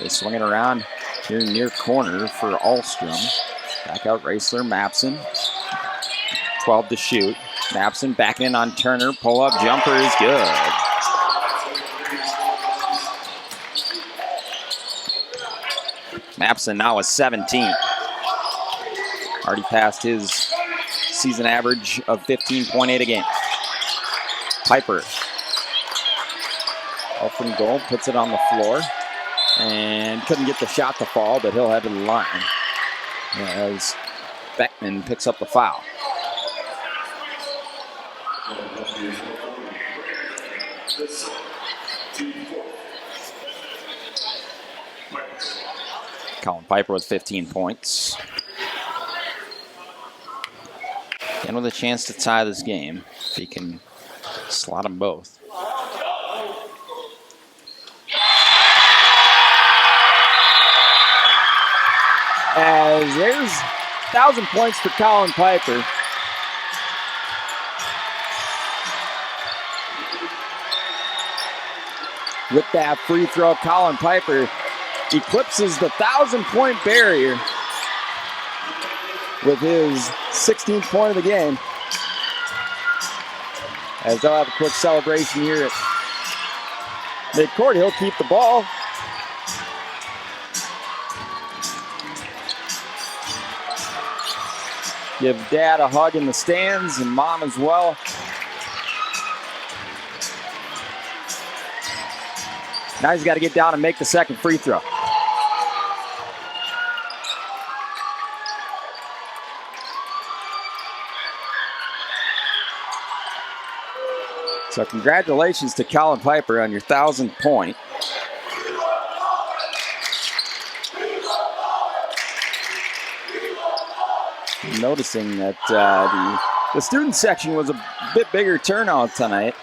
S1: They swing it around here near corner for Ahlstrom. Back out Raisler, Mapson. 12 to shoot. Mapson backing in on Turner. Pull-up jumper is good. Mapson now with 17. Already passed his season average of 15.8 a game. Piper. Off from goal, puts it on the floor. And couldn't get the shot to fall, but he'll head to the line. As Beckman picks up the foul. Colin Piper with 15 points. And with a chance to tie this game, if he can slot them both. As there's 1,000 points for Colin Piper. With that free throw, Colin Piper eclipses the 1,000-point barrier with his 16th point of the game. As they'll have a quick celebration here at midcourt. He'll keep the ball. Give Dad a hug in the stands and Mom as well. Now he's got to get down and make the second free throw. So congratulations to Colin Piper on your 1,000th point. Noticing that the student section was a bit bigger turnout tonight.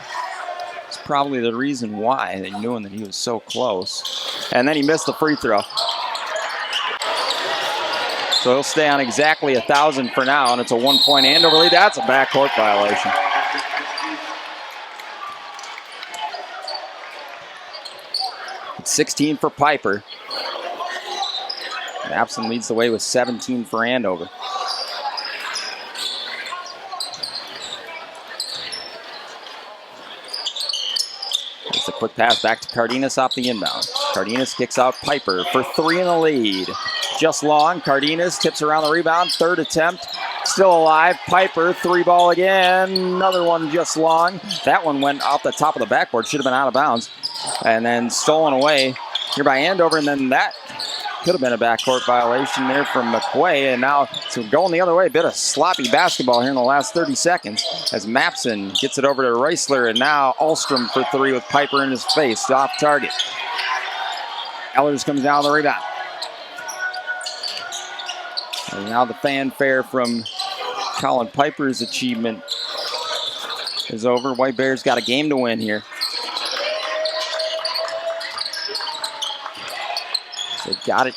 S1: It's probably the reason why, they knew that he was so close. And then he missed the free throw. So he'll stay on exactly 1,000 for now, and it's a 1-point Andover lead. That's a backcourt violation. 16 for Piper. Mapson leads the way with 17 for Andover. It's a quick pass back to Cardenas off the inbound. Cardenas kicks out Piper for 3 in the lead. Just long. Cardenas tips around the rebound. Third attempt. Still alive. Piper, 3 ball again. Another one just long. That one went off the top of the backboard. Should have been out of bounds. And then stolen away here by Andover. And then that could have been a backcourt violation there from McQuay. And now so going the other way. A bit of sloppy basketball here in the last 30 seconds as Mapson gets it over to Reisler. And now Ahlstrom for 3 with Piper in his face. Off target. Ellers comes down the rebound. And now the fanfare from Colin Piper's achievement is over. White Bears got a game to win here. They've got it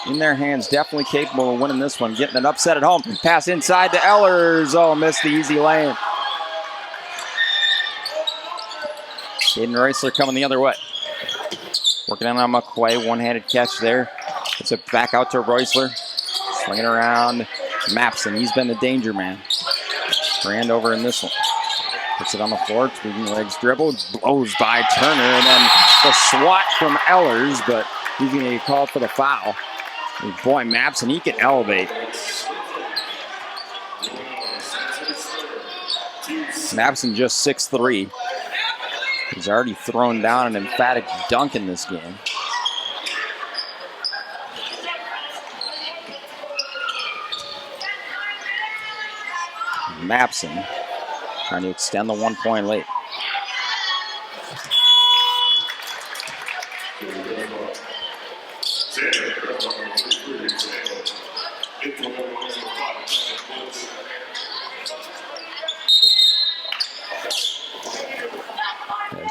S1: in their hands, definitely capable of winning this one. Getting an upset at home. Pass inside to Ellers. Oh, missed the easy lane. Aiden Reisler coming the other way. Working on McQuay, one-handed catch there. Gets it back out to Reisler. Swinging around Mapson. He's been the danger man. Andover in this one. Puts it on the floor, tweaking legs, dribble, blows by Turner, and then the swat from Ellers, but he's going to get called for the foul. And boy, Mapson, he can elevate. Mapson just 6'3". He's already thrown down an emphatic dunk in this game. Mapson trying to extend the 1-point lead.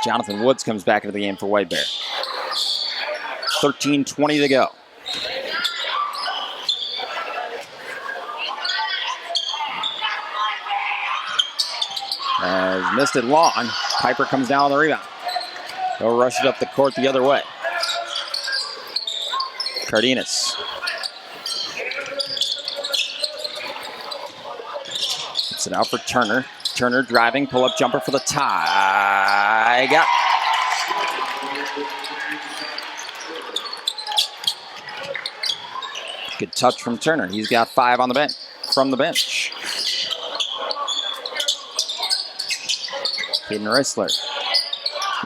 S1: Jonathan Woods comes back into the game for White Bear. 13:20 to go. Missed it long. Piper comes down on the rebound. He'll rush it up the court the other way. Cardenas. Gets it out for Turner. Turner driving, pull-up jumper for the tie. Got good touch from Turner. He's got 5 on the bench from the bench. Aiden Reisler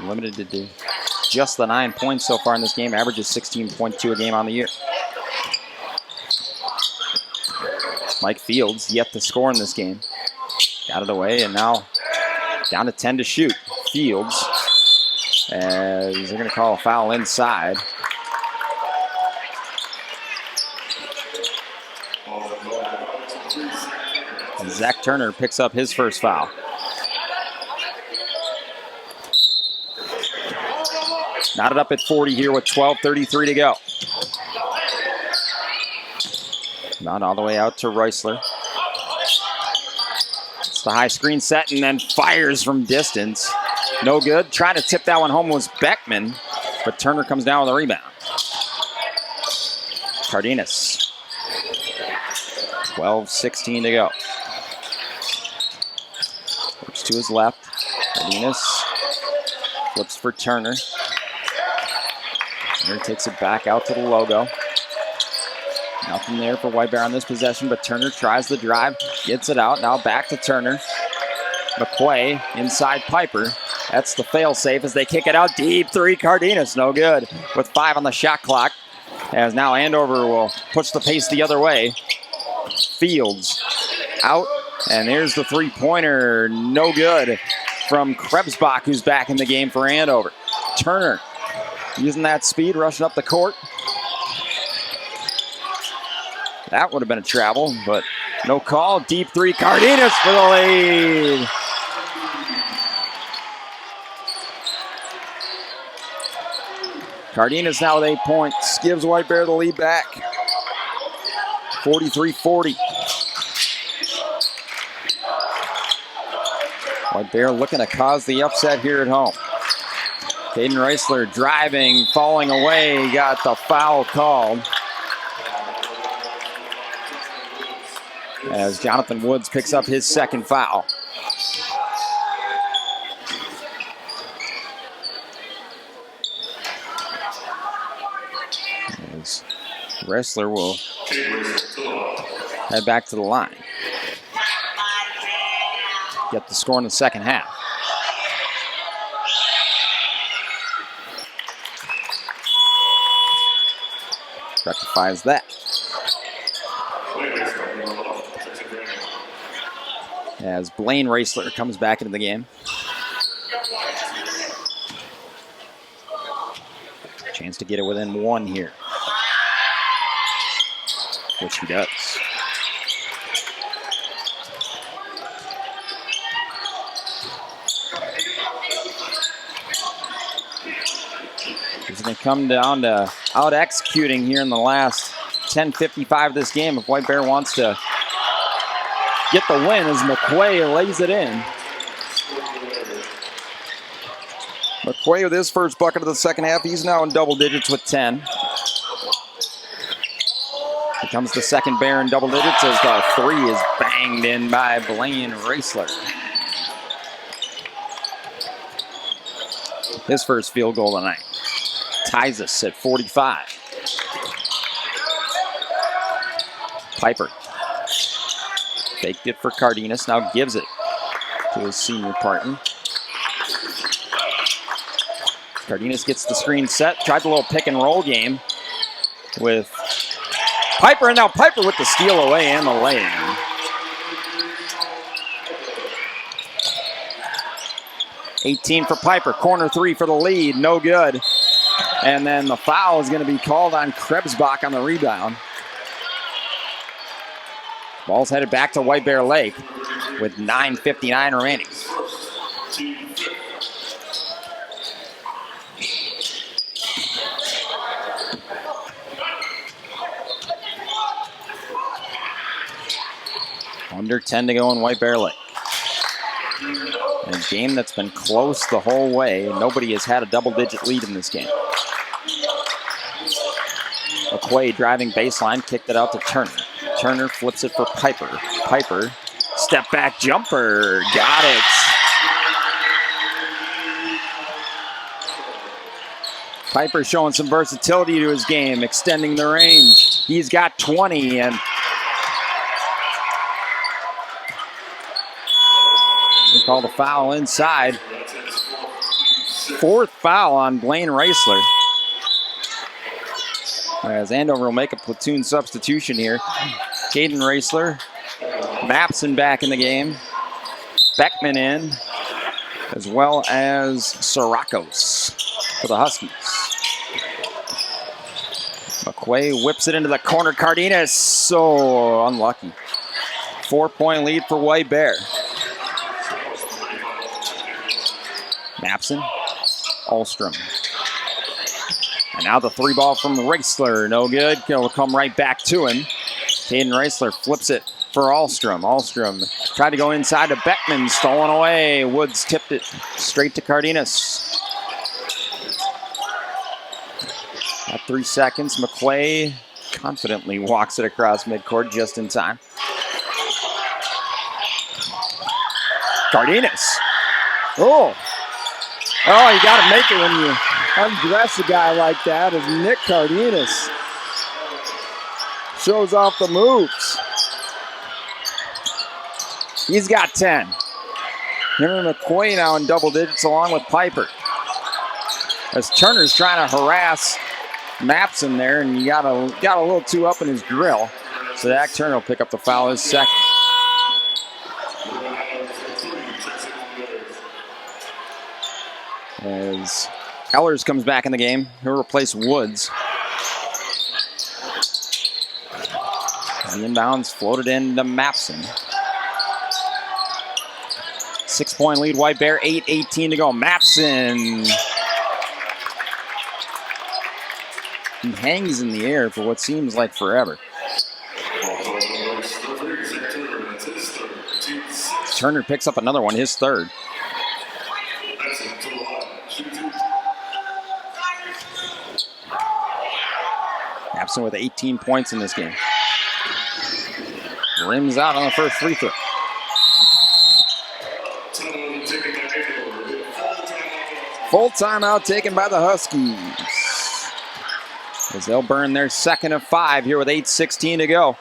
S1: limited to just the 9 points so far in this game. Averages 16.2 a game on the year. Mike Fields yet to score in this game. Got it away and now down to 10 to shoot. Fields, as they're going to call a foul inside. And Zach Turner picks up his first foul. Knotted up at 40 here with 12:33 to go. Not all the way out to Reisler. It's the high screen set and then fires from distance. No good. Trying to tip that one home was Beckman, but Turner comes down with a rebound. Cardenas. 12:16 to go. Works to his left. Cardenas flips for Turner. Turner takes it back out to the logo. Nothing there for White Bear on this possession, but Turner tries the drive, gets it out. Now back to Turner. McQuay inside Piper. That's the fail-safe as they kick it out. Deep 3, Cardenas, no good. With 5 on the shot clock. As now Andover will push the pace the other way. Fields out, and there's the 3-pointer. No good from Krebsbach, who's back in the game for Andover. Turner using that speed, rushing up the court. That would have been a travel, but no call. Deep 3, Cardenas for the lead. Cardenas now with 8 points. Gives White Bear the lead back. 43-40. White Bear looking to cause the upset here at home. Caden Reisler driving, falling away, got the foul called. As Jonathan Woods picks up his second foul. As Reisler will head back to the line. Get the score in the second half. Rectifies that. As Blaine Reisler comes back into the game. Chance to get it within one here. Which he does. It's going to come down to out executing here in the last 10:55 of this game if White Bear wants to get the win as McQuay lays it in. McQuay with his first bucket of the second half. He's now in double digits with 10. Here comes the second Bear in double digits as the three is banged in by Blaine Reisler. His first field goal tonight. Ties us at 45. Piper. Faked it for Cardenas, now gives it to his senior partner. Cardenas gets the screen set, tried the little pick and roll game with Piper, and now Piper with the steal away and the lay-in. $18 for Piper, corner three for the lead, no good. And then the foul is going to be called on Krebsbach on the rebound. Ball's headed back to White Bear Lake with 9:59 remaining. Under 10 to go in White Bear Lake. A game that's been close the whole way. Nobody has had a double-digit lead in this game. McQuay driving baseline, kicked it out to Turner. Turner flips it for Piper. Piper, step back jumper, got it. Piper showing some versatility to his game, extending the range. He's got 20 and they call the foul inside. Fourth foul on Blaine Reisler. As Andover will make a platoon substitution here. Caden Reisler, Mapson back in the game. Beckman in, as well as Sirakos for the Huskies. McQuay whips it into the corner. Cardenas, so unlucky. 4-point lead for White Bear. Mapson, Ahlstrom. And now the three ball from Reisler, no good. It'll come right back to him. Caden Reisler flips it for Ahlstrom. Ahlstrom tried to go inside to Beckman, stolen away. Woods tipped it straight to Cardenas. At 3 seconds, McQuay confidently walks it across midcourt just in time. Cardenas. Oh, you got to make it when you undress a guy like that, as Nick Cardenas shows off the moves. He's got 10. Him and McQuay now in double digits along with Piper. As Turner's trying to harass Mapson there, and he got a little too up in his grill. So Zach Turner will pick up the foul his second. As Ellers comes back in the game, he'll replace Woods. The inbounds floated into Mapson. 6-point lead, White Bear, 8:18 to go. Mapson. He hangs in the air for what seems like forever. Turner picks up another one, his third. Mapson with 18 points in this game. Rims out on the first free throw. Full timeout taken by the Huskies, as they'll burn their second of 5 here with 8:16 to go.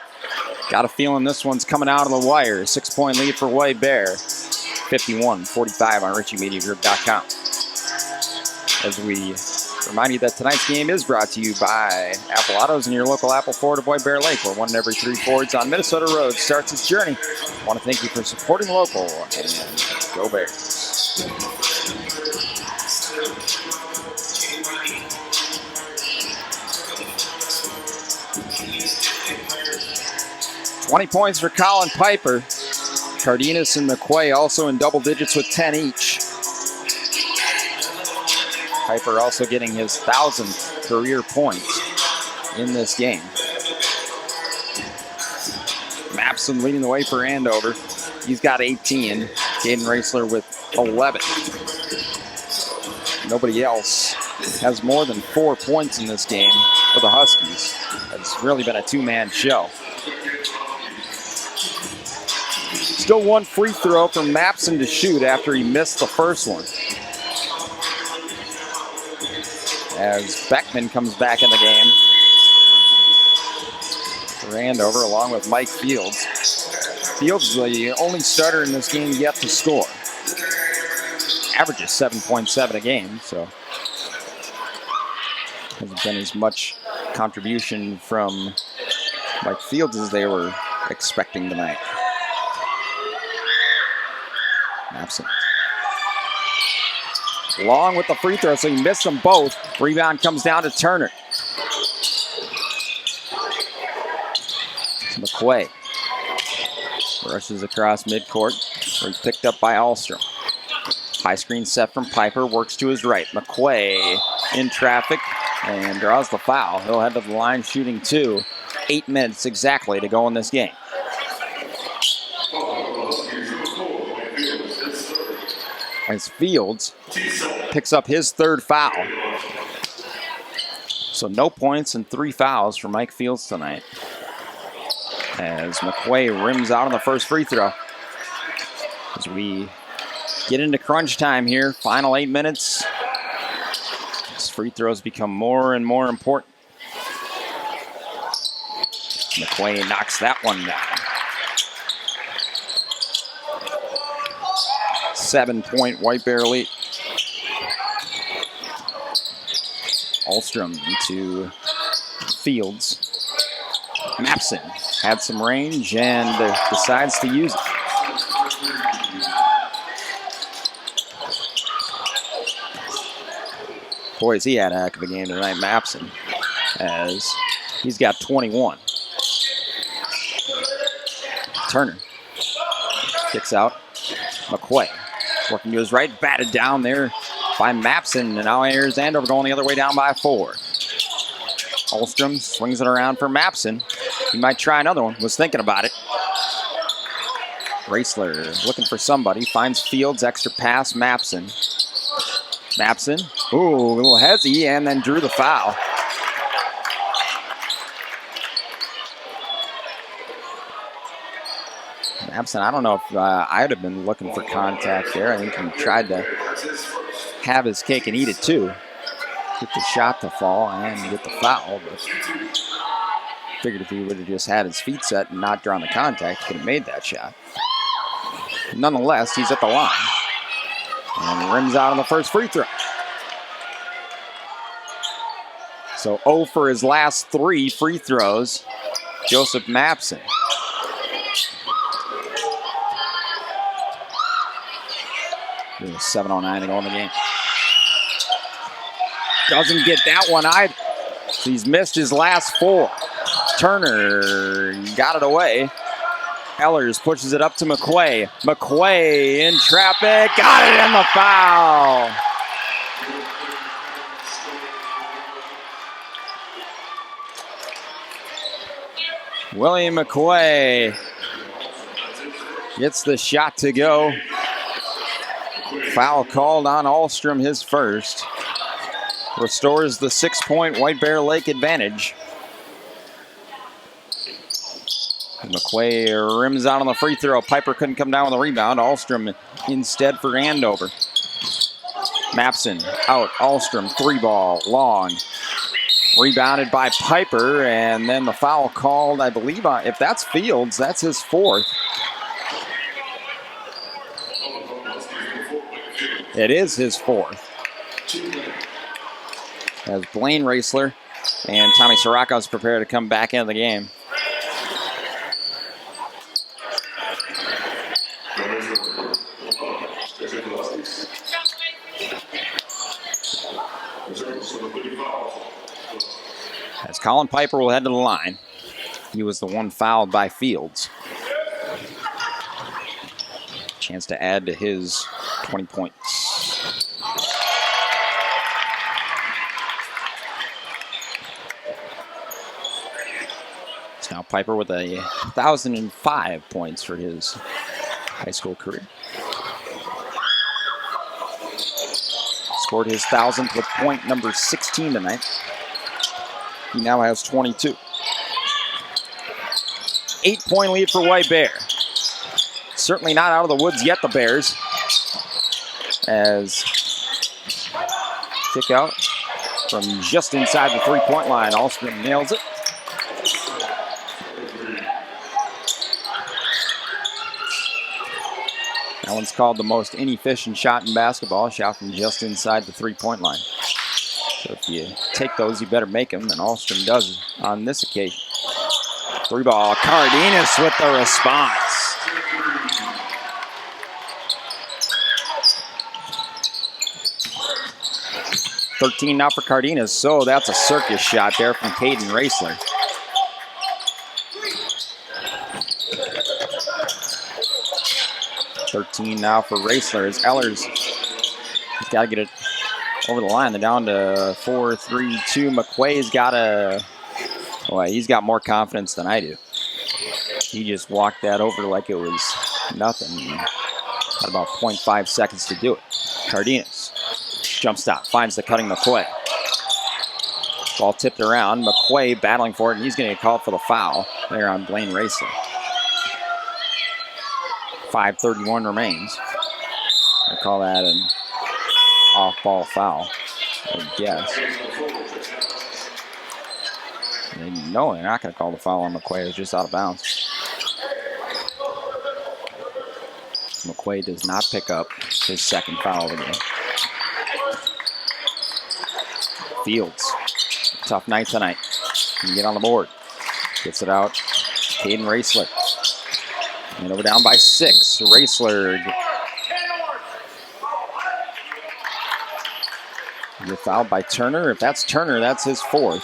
S1: Got a feeling this one's coming out of the wire. 6-point lead for White Bear. 51-45 on RichieMediaGroup.com. As we remind you that tonight's game is brought to you by Apple Autos and your local Apple Ford of White Bear Lake, where 1 in every 3 Fords on Minnesota Road starts its journey. I want to thank you for supporting local, and go Bears. 20 points for Colin Piper. Cardenas and McQuay also in double digits with 10 each. Piper also getting his 1,000th career point in this game. Mapson leading the way for Andover. He's got 18. Caden Raisler with 11. Nobody else has more than 4 points in this game for the Huskies. It's really been a two-man show. Still 1 free throw from Mapson to shoot after he missed the first one. As Beckman comes back in the game for Andover, along with Mike Fields. Fields is the only starter in this game yet to score. Averages 7.7 a game, so hasn't been as much contribution from Mike Fields as they were expecting tonight. Mapson. Long with the free throw, so he missed them both. Rebound comes down to Turner. It's McQuay. Rushes across midcourt, where he's picked up by Ahlstrom. High screen set from Piper, works to his right. McQuay in traffic and draws the foul. He'll head to the line shooting 2. 8 minutes exactly to go in this game. As Fields picks up his 3rd foul. So no points and 3 fouls for Mike Fields tonight. As McQuay rims out on the first free throw. As we get into crunch time here, final 8 minutes. These free throws become more and more important. McQuay knocks that one down. 7-point White Bear lead. Ahlstrom to Fields. Mapson had some range and decides to use it. Boy, has he had a heck of a game tonight, Mapson, as he's got 21. Turner kicks out. McQuay working to his right, batted down there by Mapson, and now here's Andover going the other way down by 4. Ahlstrom swings it around for Mapson. He might try another one, was thinking about it. Raisler looking for somebody, finds Fields, extra pass, Mapson. Mapson, ooh, a little hezzy, and then drew the foul. Mapson, I don't know if I'd have been looking for contact there. I think he tried to have his cake and eat it too. Get the shot to fall and get the foul, but figured if he would have just had his feet set and not drawn the contact, he could have made that shot. Nonetheless, he's at the line and rims out on the first free throw. So 0 for his last 3 free throws, Joseph Mapson. There's 7:09 to go in the game. Doesn't get that one either. So he's missed his last 4. Turner got it away. Ellers pushes it up to McQuay. McQuay in traffic, got it in the foul. William McQuay gets the shot to go. Foul called on Ahlstrom, his 1st. Restores the 6-point White Bear Lake advantage. McQuay rims out on the free throw. Piper couldn't come down with a rebound. Ahlstrom instead for Andover. Mapson out. Ahlstrom, 3-ball, long. Rebounded by Piper, and then the foul called, I believe, if that's Fields, that's his 4th. It is his 4th. As Blaine Raisler and Tommy Siracos prepare to come back into the game. As Colin Piper will head to the line. He was the one fouled by Fields. Chance to add to his 20 points. It's now Piper with 1,005 points for his high school career. Scored his 1,000th with point number 16 tonight. He now has 22. 8-point lead for White Bear. Certainly not out of the woods yet, the Bears. As kick out from just inside the 3-point line. Ahlstrom nails it. That one's called the most inefficient shot in basketball. A shot from just inside the 3-point line. So if you take those, you better make them, and Ahlstrom does on this occasion. 3-ball, Cardenas with the response. $13 now for Cardenas, so that's a circus shot there from Caden Raisler. $13 now for Raisler as Ellers. He's got to get it over the line. They're down to 4-3-2. McQuay's got he's got more confidence than I do. He just walked that over like it was nothing. Had about 0.5 seconds to do it. Cardenas, jump stop, finds the cutting McQuay. Ball tipped around. McQuay battling for it, and he's going to get called for the foul there on Blaine Raisler. 5:31 remains. I call that an off-ball foul, I guess. No, they're not going to call the foul on McQuay. It's just out of bounds. McQuay does not pick up his second foul of the game. Fields, tough night tonight. Can get on the board. Gets it out. Caden Raisler. And over down by 6. Raisler. You're fouled by Turner. If that's Turner, that's his 4th.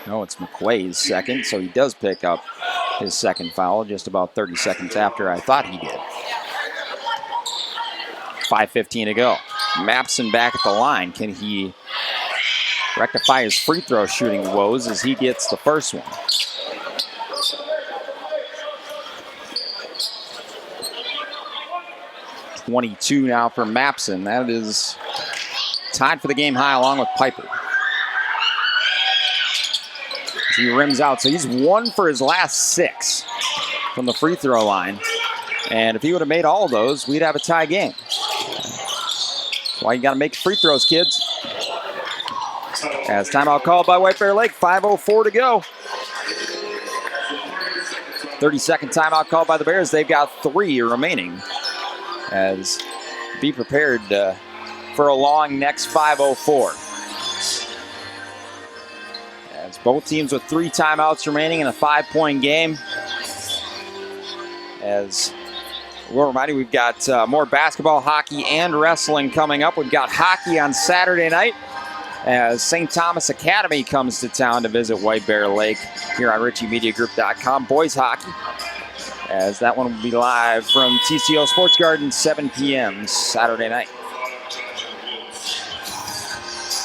S1: No, it's McQuay's 2nd, so he does pick up his 2nd foul just about 30 seconds after I thought he did. 5:15 to go. Mapson back at the line. Can he rectify his free throw shooting woes as he gets the first one? .22 now for Mapson. That is tied for the game high along with Piper. He rims out, so he's 1 for his last 6 from the free throw line. And if he would have made all of those, we'd have a tie game. That's why you got to make free throws, kids. As timeout called by White Bear Lake, 5:04 to go. 30-second timeout called by the Bears. They've got 3 remaining. As be prepared for a long next 5:04. As both teams with 3 timeouts remaining in a 5-point game. As we'll remind you, we've got more basketball, hockey, and wrestling coming up. We've got hockey on Saturday night as St. Thomas Academy comes to town to visit White Bear Lake here on RichieMediaGroup.com. Boys hockey, as that one will be live from TCO Sports Garden, 7 p.m. Saturday night.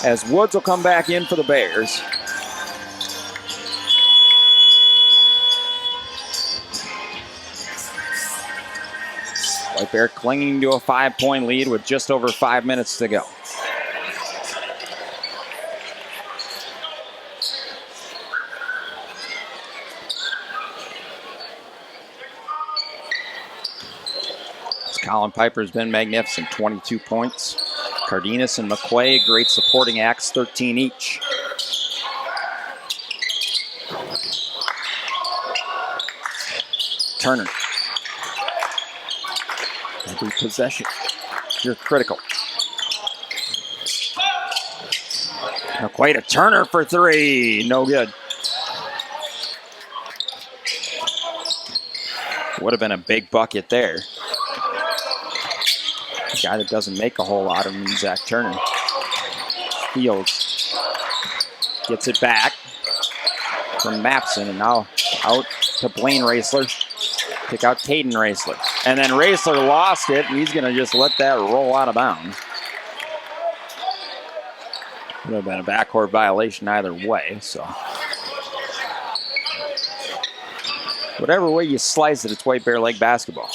S1: As Woods will come back in for the Bears. White Bear clinging to a 5-point lead with just over 5 minutes to go. Colin Piper's been magnificent, 22 points. Cardenas and McQuay, great supporting acts, 13 each. Turner. Every possession, you're critical. McQuay to Turner for three, no good. Would have been a big bucket there. A guy that doesn't make a whole lot of them, Zach Turner. Fields gets it back from Mapson, and now out to Blaine Raisler. Pick out Caden Raisler. And then Raisler lost it, and he's going to just let that roll out of bounds. Would have been a backcourt violation either way, so. Whatever way you slice it, it's White Bear Lake basketball.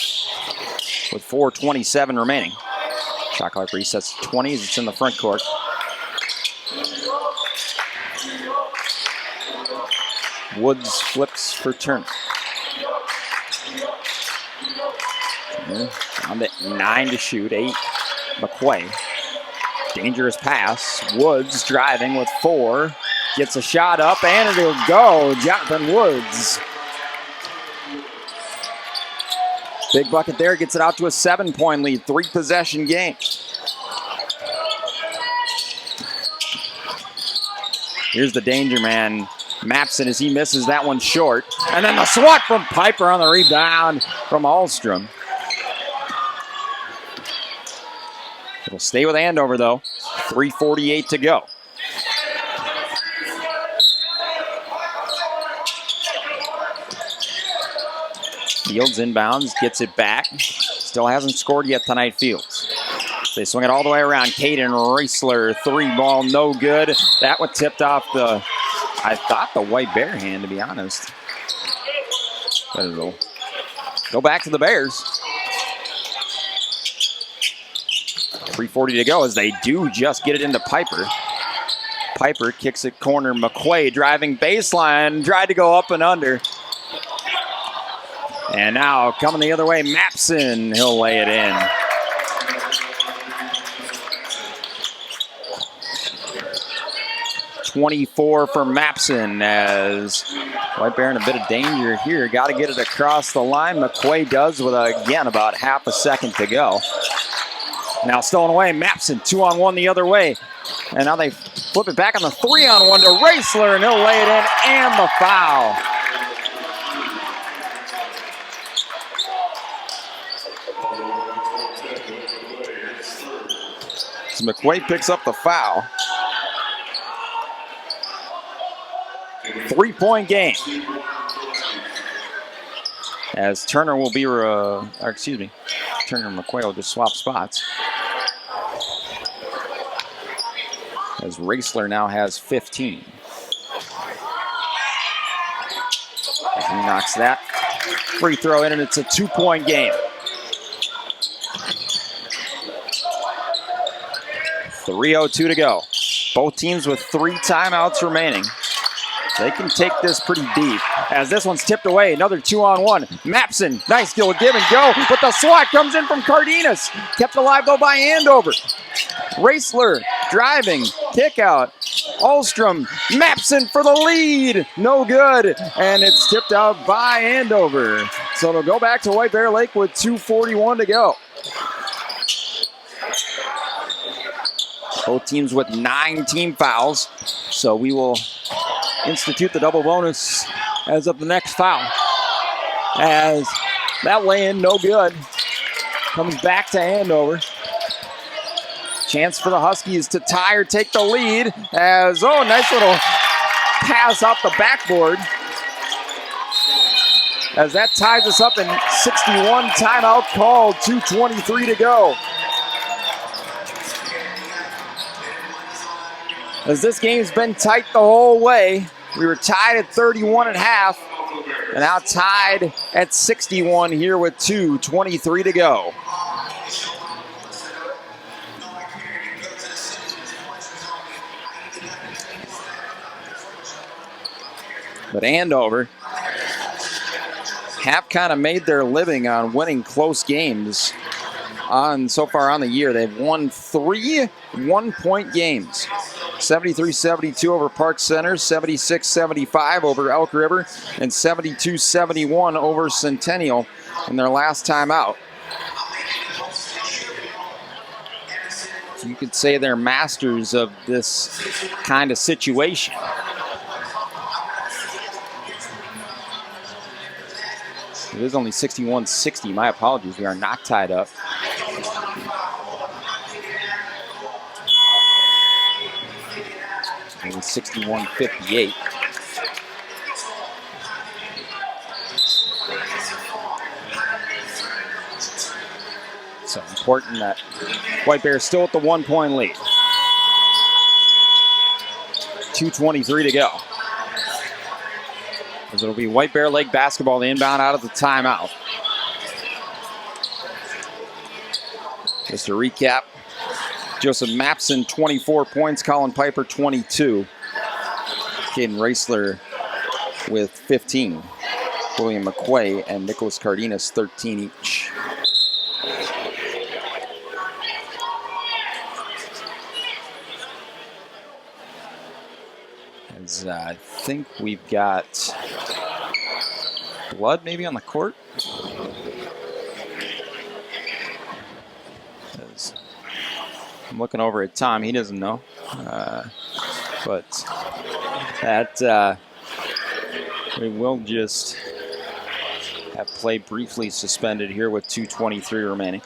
S1: With 4:27 remaining. Shot clock resets to 20s. It's in the front court. Woods flips for Turner. Down to 9 to shoot. 8. McQuay. Dangerous pass. Woods driving with 4. Gets a shot up, and it'll go. Jonathan Woods. Big bucket there, gets it out to a 7-point lead, 3-possession game. Here's the danger man, Mapson, as he misses that one short. And then the swat from Piper on the rebound from Ahlstrom. It'll stay with Andover, though. 3:48 to go. Fields inbounds, gets it back. Still hasn't scored yet tonight, Fields. They swing it all the way around. Caden Raisler, 3-ball, no good. That one tipped off the, I thought, the White Bear hand, to be honest. But it'll go back to the Bears. 3:40 to go as they do just get it into Piper. Piper kicks it corner. McQuay driving baseline, tried to go up and under. And now coming the other way, Mapson, he'll lay it in. .24 for Mapson as White Bear in a bit of danger here. Got to get it across the line. McQuay does with, again, about half a second to go. Now stolen away, Mapson, 2-on-1 the other way. And now they flip it back on the 3-on-1 to Raisler, and he'll lay it in, and the foul. So McQuay picks up the foul. 3-point game. As Turner will be, Turner and McQuay will just swap spots. As Raisler now has 15. As he knocks that free throw in, and it's a 2-point game. 3:02 to go. Both teams with 3 timeouts remaining. They can take this pretty deep. As this one's tipped away, another 2-on-1. Mapson, nice little give and go, but the swat comes in from Cardenas. Kept alive though by Andover. Raisler driving, kick out. Ahlstrom, Mapson for the lead. No good, and it's tipped out by Andover. So it'll go back to White Bear Lake with 2:41 to go. Both teams with 9 team fouls, so we will institute the double bonus as of the next foul. As that lay-in, no good. Comes back to Andover. Chance for the Huskies to tie or take the lead as, nice little pass off the backboard. As that ties us up in 61, timeout called, 2:23 to go. As this game's been tight the whole way. We were tied at 31 at half, and now tied at 61 here with 2:23 to go. But Andover have kind of made their living on winning close games. so far on the year. They've won 3 one-point games. 73-72 over Park Center, 76-75 over Elk River, and 72-71 over Centennial in their last time out. So you could say they're masters of this kind of situation. It is only 61-60. My apologies. We are not tied up. It was 61-58. So important that White Bears still at the 1-point lead. 2:23 to go. As it'll be White Bear Lake basketball, the inbound out of the timeout. Just to recap, Joseph Mapson, 24 points. Colin Piper, 22. Caden Raisler with 15. William McQuay and Nicholas Cardenas, 13 each. As I think we've got blood maybe on the court. As I'm looking over at Tom, he doesn't know. But that we will just have play briefly suspended here with 2:23 remaining.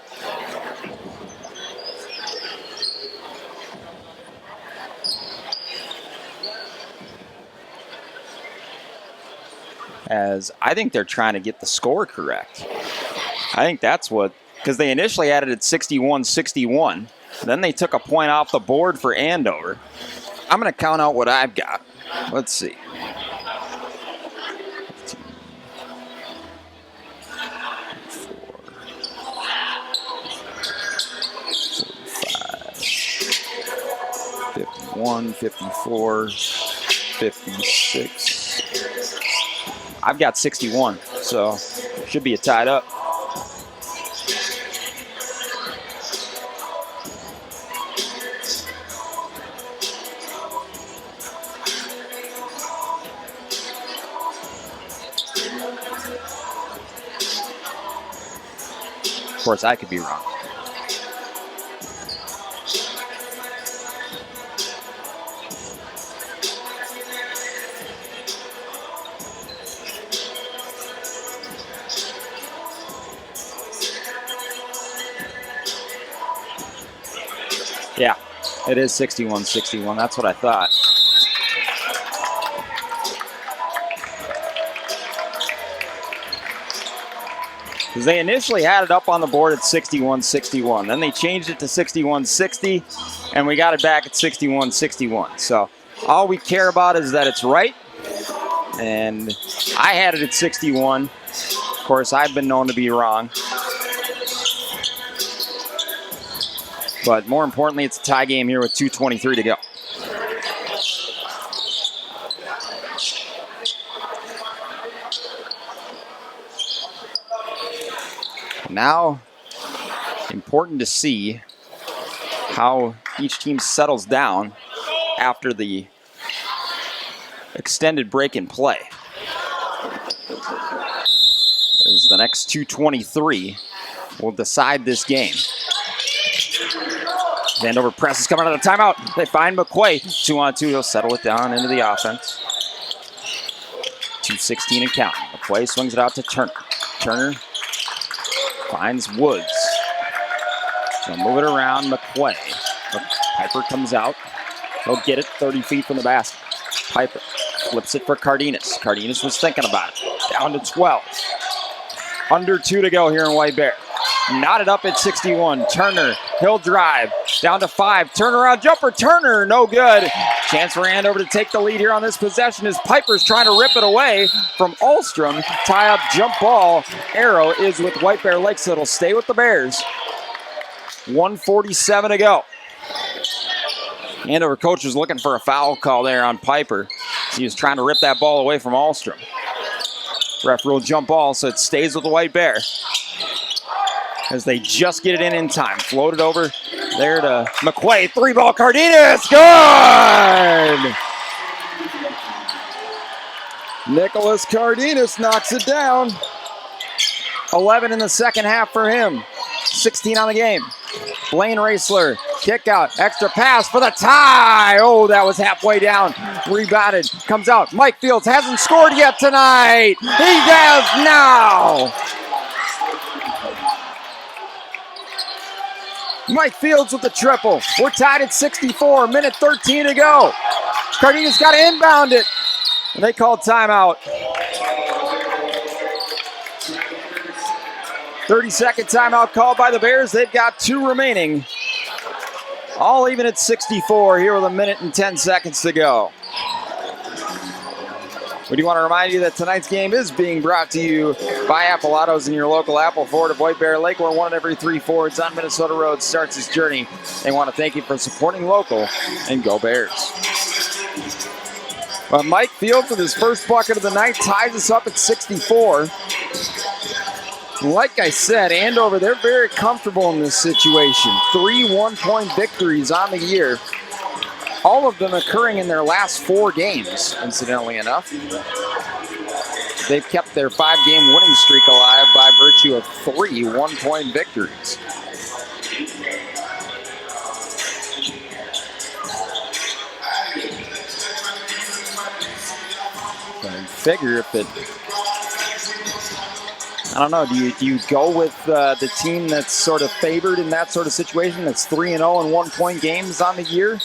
S1: As I think they're trying to get the score correct. I think that's what, because they initially had it at 61-61. Then they took a point off the board for Andover. I'm going to count out what I've got. Let's see. 51, 54, 56. I've got 61, so should be a tied up. Of course, I could be wrong. Yeah, it is 61-61. That's what I thought. Because they initially had it up on the board at 61-61. Then they changed it to 61-60, and we got it back at 61-61. So all we care about is that it's right. And I had it at 61. Of course, I've been known to be wrong. But more importantly, it's a tie game here with 2:23 to go. Now, important to see how each team settles down after the extended break in play. As the next 2:23 will decide this game. Andover press is coming out of the timeout. They find McQuay. 2-on-2. He'll settle it down into the offense. 2:16 and count. McQuay swings it out to Turner. Turner finds Woods. So move it around McQuay. Piper comes out. He'll get it 30 feet from the basket. Piper flips it for Cardenas. Cardenas was thinking about it. Down to 12. Under 2 to go here in White Bear. Knotted up at 61. Turner, he'll drive. Down to 5. Turnaround jumper. Turner, no good. Chance for Andover to take the lead here on this possession as Piper's trying to rip it away from Ulstrom. Tie up jump ball. Arrow is with White Bear Lake, so it'll stay with the Bears. 1:47 to go. Andover coach was looking for a foul call there on Piper. He was trying to rip that ball away from Ulstrom. Ref ruled jump ball, so it stays with the White Bear. as they just get it in time. Floated over there to McQuay. 3-ball Cardenas. Good! Nicholas Cardenas knocks it down. 11 in the second half for him. 16 on the game. Blaine Raisler, kick out, extra pass for the tie. Oh, that was halfway down. Rebounded, comes out. Mike Fields hasn't scored yet tonight. He does now. Mike Fields with the triple. We're tied at 64, minute 13 to go. Cardenas got to inbound it. And they called timeout. 30-second timeout called by the Bears. They've got 2 remaining. All even at 64 here with a minute and 10 seconds to go. We do want to remind you that tonight's game is being brought to you by Apple Autos in your local Apple Ford of White Bear Lake, where 1 in every 3 Fords on Minnesota Road starts its journey. They want to thank you for supporting local, and go Bears. But Mike Fields with his first bucket of the night ties us up at 64. Like I said, Andover, they're very comfortable in this situation. 3 one-point victories on the year. All of them occurring in their last 4 games, incidentally enough. They've kept their 5-game winning streak alive by virtue of 3 one-point victories. I figure if it... I don't know, do you go with the team that's sort of favored in that sort of situation, that's 3-0 in one-point games on the year?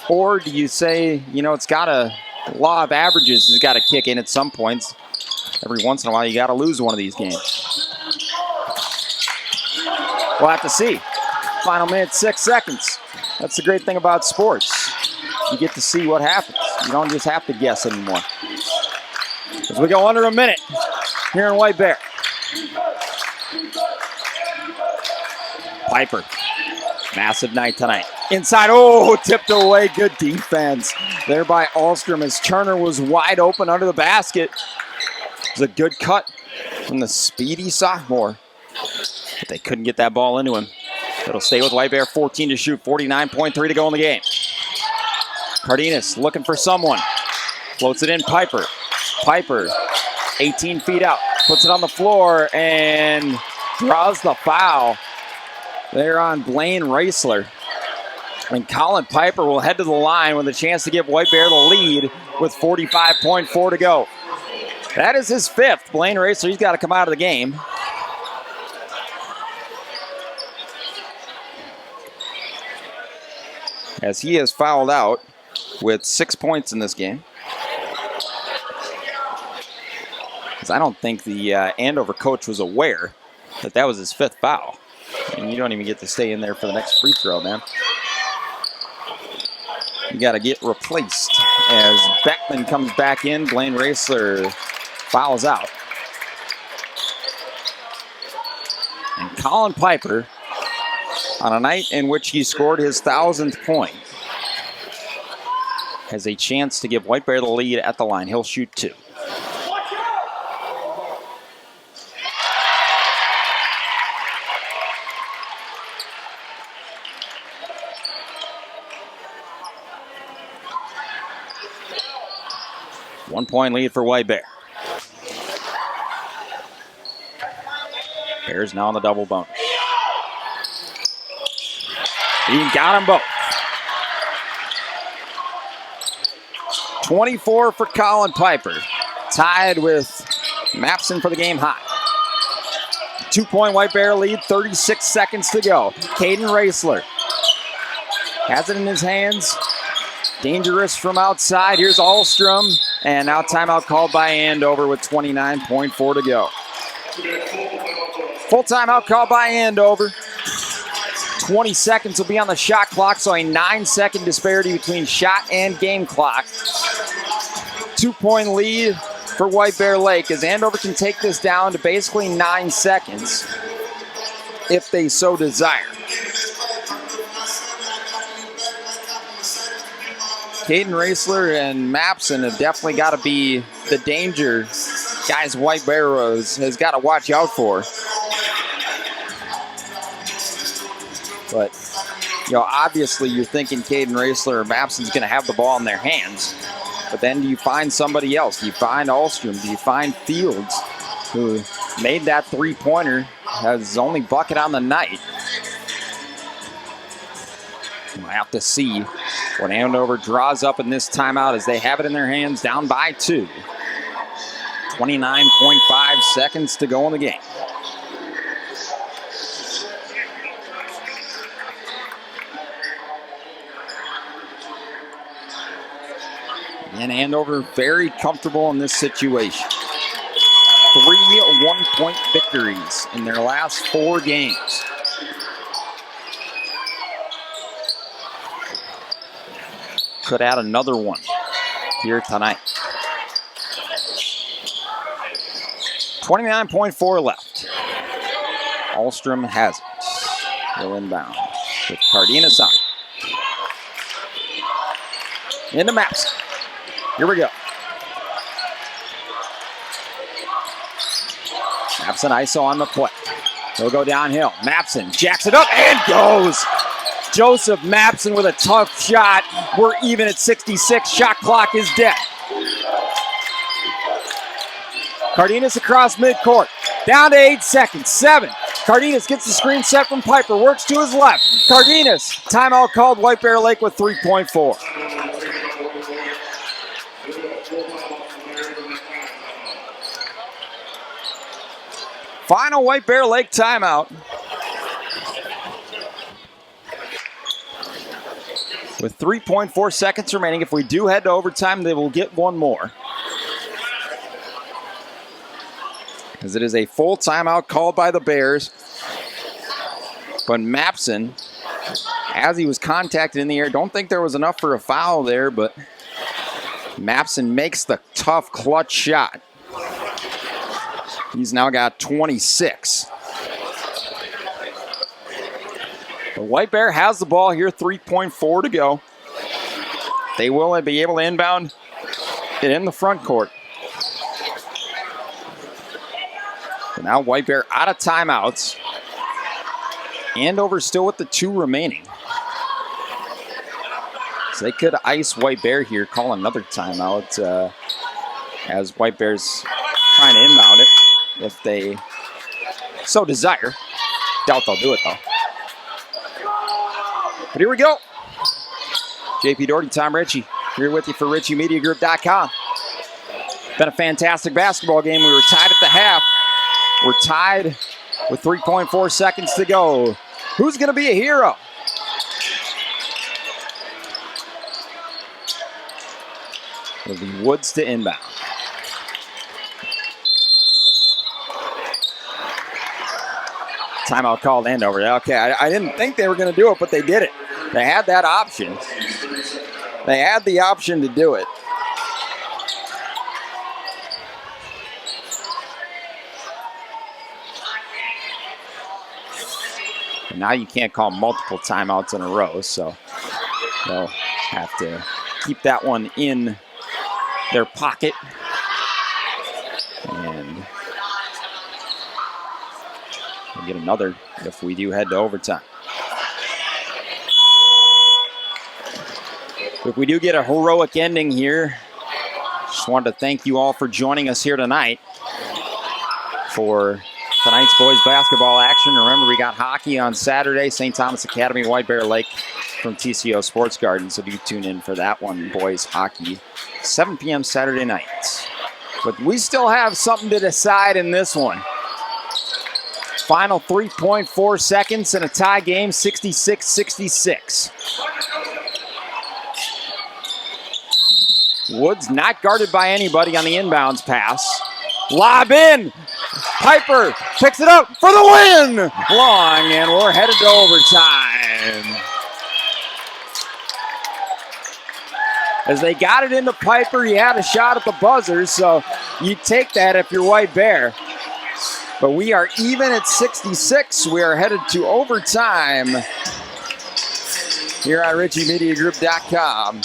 S1: Or do you say, you know, it's got a law of averages has got to kick in at some points. Every once in a while, you got to lose one of these games. We'll have to see. Final minute, 6 seconds. That's the great thing about sports. You get to see what happens. You don't just have to guess anymore. As we go under a minute here in White Bear. Piper, massive night tonight. Inside, oh, tipped away, good defense there by Ahlstrom as Turner was wide open under the basket. It was a good cut from the speedy sophomore, but they couldn't get that ball into him. It'll stay with White Bear, 14 to shoot, 49.3 to go in the game. Cardenas looking for someone, floats it in, Piper. Piper, 18 feet out, puts it on the floor and draws the foul there on Blaine Raisler. And Colin Piper will head to the line with a chance to give White Bear the lead with 45.4 to go. That is his 5th. Blaine Raisler, he's got to come out of the game. As he is fouled out with 6 points in this game. Because I don't think the Andover coach was aware that that was his 5th foul. And you don't even get to stay in there for the next free throw, man. You got to get replaced as Beckman comes back in. Blaine Raisler fouls out. And Colin Piper, on a night in which he scored his 1,000th point, has a chance to give White Bear the lead at the line. He'll shoot 2. One-point lead for White Bear. Bears now on the double bonus. He got them both. 24 for Colin Piper. Tied with Mapson for the game high. 2-point White Bear lead, 36 seconds to go. Caden Raisler has it in his hands. Dangerous from outside. Here's Ahlstrom. And now timeout called by Andover with 29.4 to go. Full timeout called by Andover. 20 seconds will be on the shot clock, so a 9-second disparity between shot and game clock. 2-point lead for White Bear Lake as Andover can take this down to basically 9 seconds if they so desire. Caden Raisler and Mapson have definitely got to be the danger guys White Bear has got to watch out for. But, obviously you're thinking Caden Raisler or Mapson's going to have the ball in their hands. But then do you find somebody else? Do you find Ahlstrom? Do you find Fields, who made that three-pointer, has his only bucket on the night? We'll have to see what Andover draws up in this timeout as they have it in their hands, down by 2. 29.5 seconds to go in the game. And Andover very comfortable in this situation. 3 one-point victories in their last 4 games. Could add another one here tonight. 29.4 left. Ahlstrom has it. He'll inbound with Cardenas on. Into Mapson. Here we go. Mapson ISO on the play. He'll go downhill. Mapson jacks it up and goes. Joseph Mapson with a tough shot. We're even at 66. Shot clock is dead. Cardenas across midcourt. Down to 8 seconds. 7. Cardenas gets the screen set from Piper. Works to his left. Cardenas. Timeout called. White Bear Lake with 3.4. Final White Bear Lake timeout. With 3.4 seconds remaining. If we do head to overtime, they will get one more. As it is a full timeout called by the Bears. But Mapson, as he was contacted in the air, don't think there was enough for a foul there, but Mapson makes the tough clutch shot. He's now got 26. The White Bear has the ball here, 3.4 to go. They will be able to inbound it in the front court. But now White Bear out of timeouts. Andover still with the 2 remaining. So they could ice White Bear here, call another timeout as White Bear's trying to inbound it if they so desire. Doubt they'll do it though. But here we go. JP Doherty, Tom Ritchie, here with you for RitchieMediaGroup.com. Been a fantastic basketball game. We were tied at the half. We're tied with 3.4 seconds to go. Who's going to be a hero? It'll be Woods to inbound. Timeout called Andover. Okay, I didn't think they were going to do it, but they did it. They had that option. They had the option to do it. And now you can't call multiple timeouts in a row, so they'll have to keep that one in their pocket. And we'll get another if we do head to overtime. If we do get a heroic ending here, just wanted to thank you all for joining us here tonight for tonight's boys basketball action. Remember, we got hockey on Saturday, St. Thomas Academy, White Bear Lake from TCO Sports Garden, so do tune in for that one, boys hockey, 7 p.m. Saturday night. But we still have something to decide in this one. Final 3.4 seconds in a tie game, 66-66. Woods not guarded by anybody on the inbounds pass. Lob in. Piper picks it up for the win. Long, and we're headed to overtime. As they got it into Piper, he had a shot at the buzzer, so you take that if you're White Bear. But we are even at 66. We are headed to overtime here on RitchieMediaGroup.com.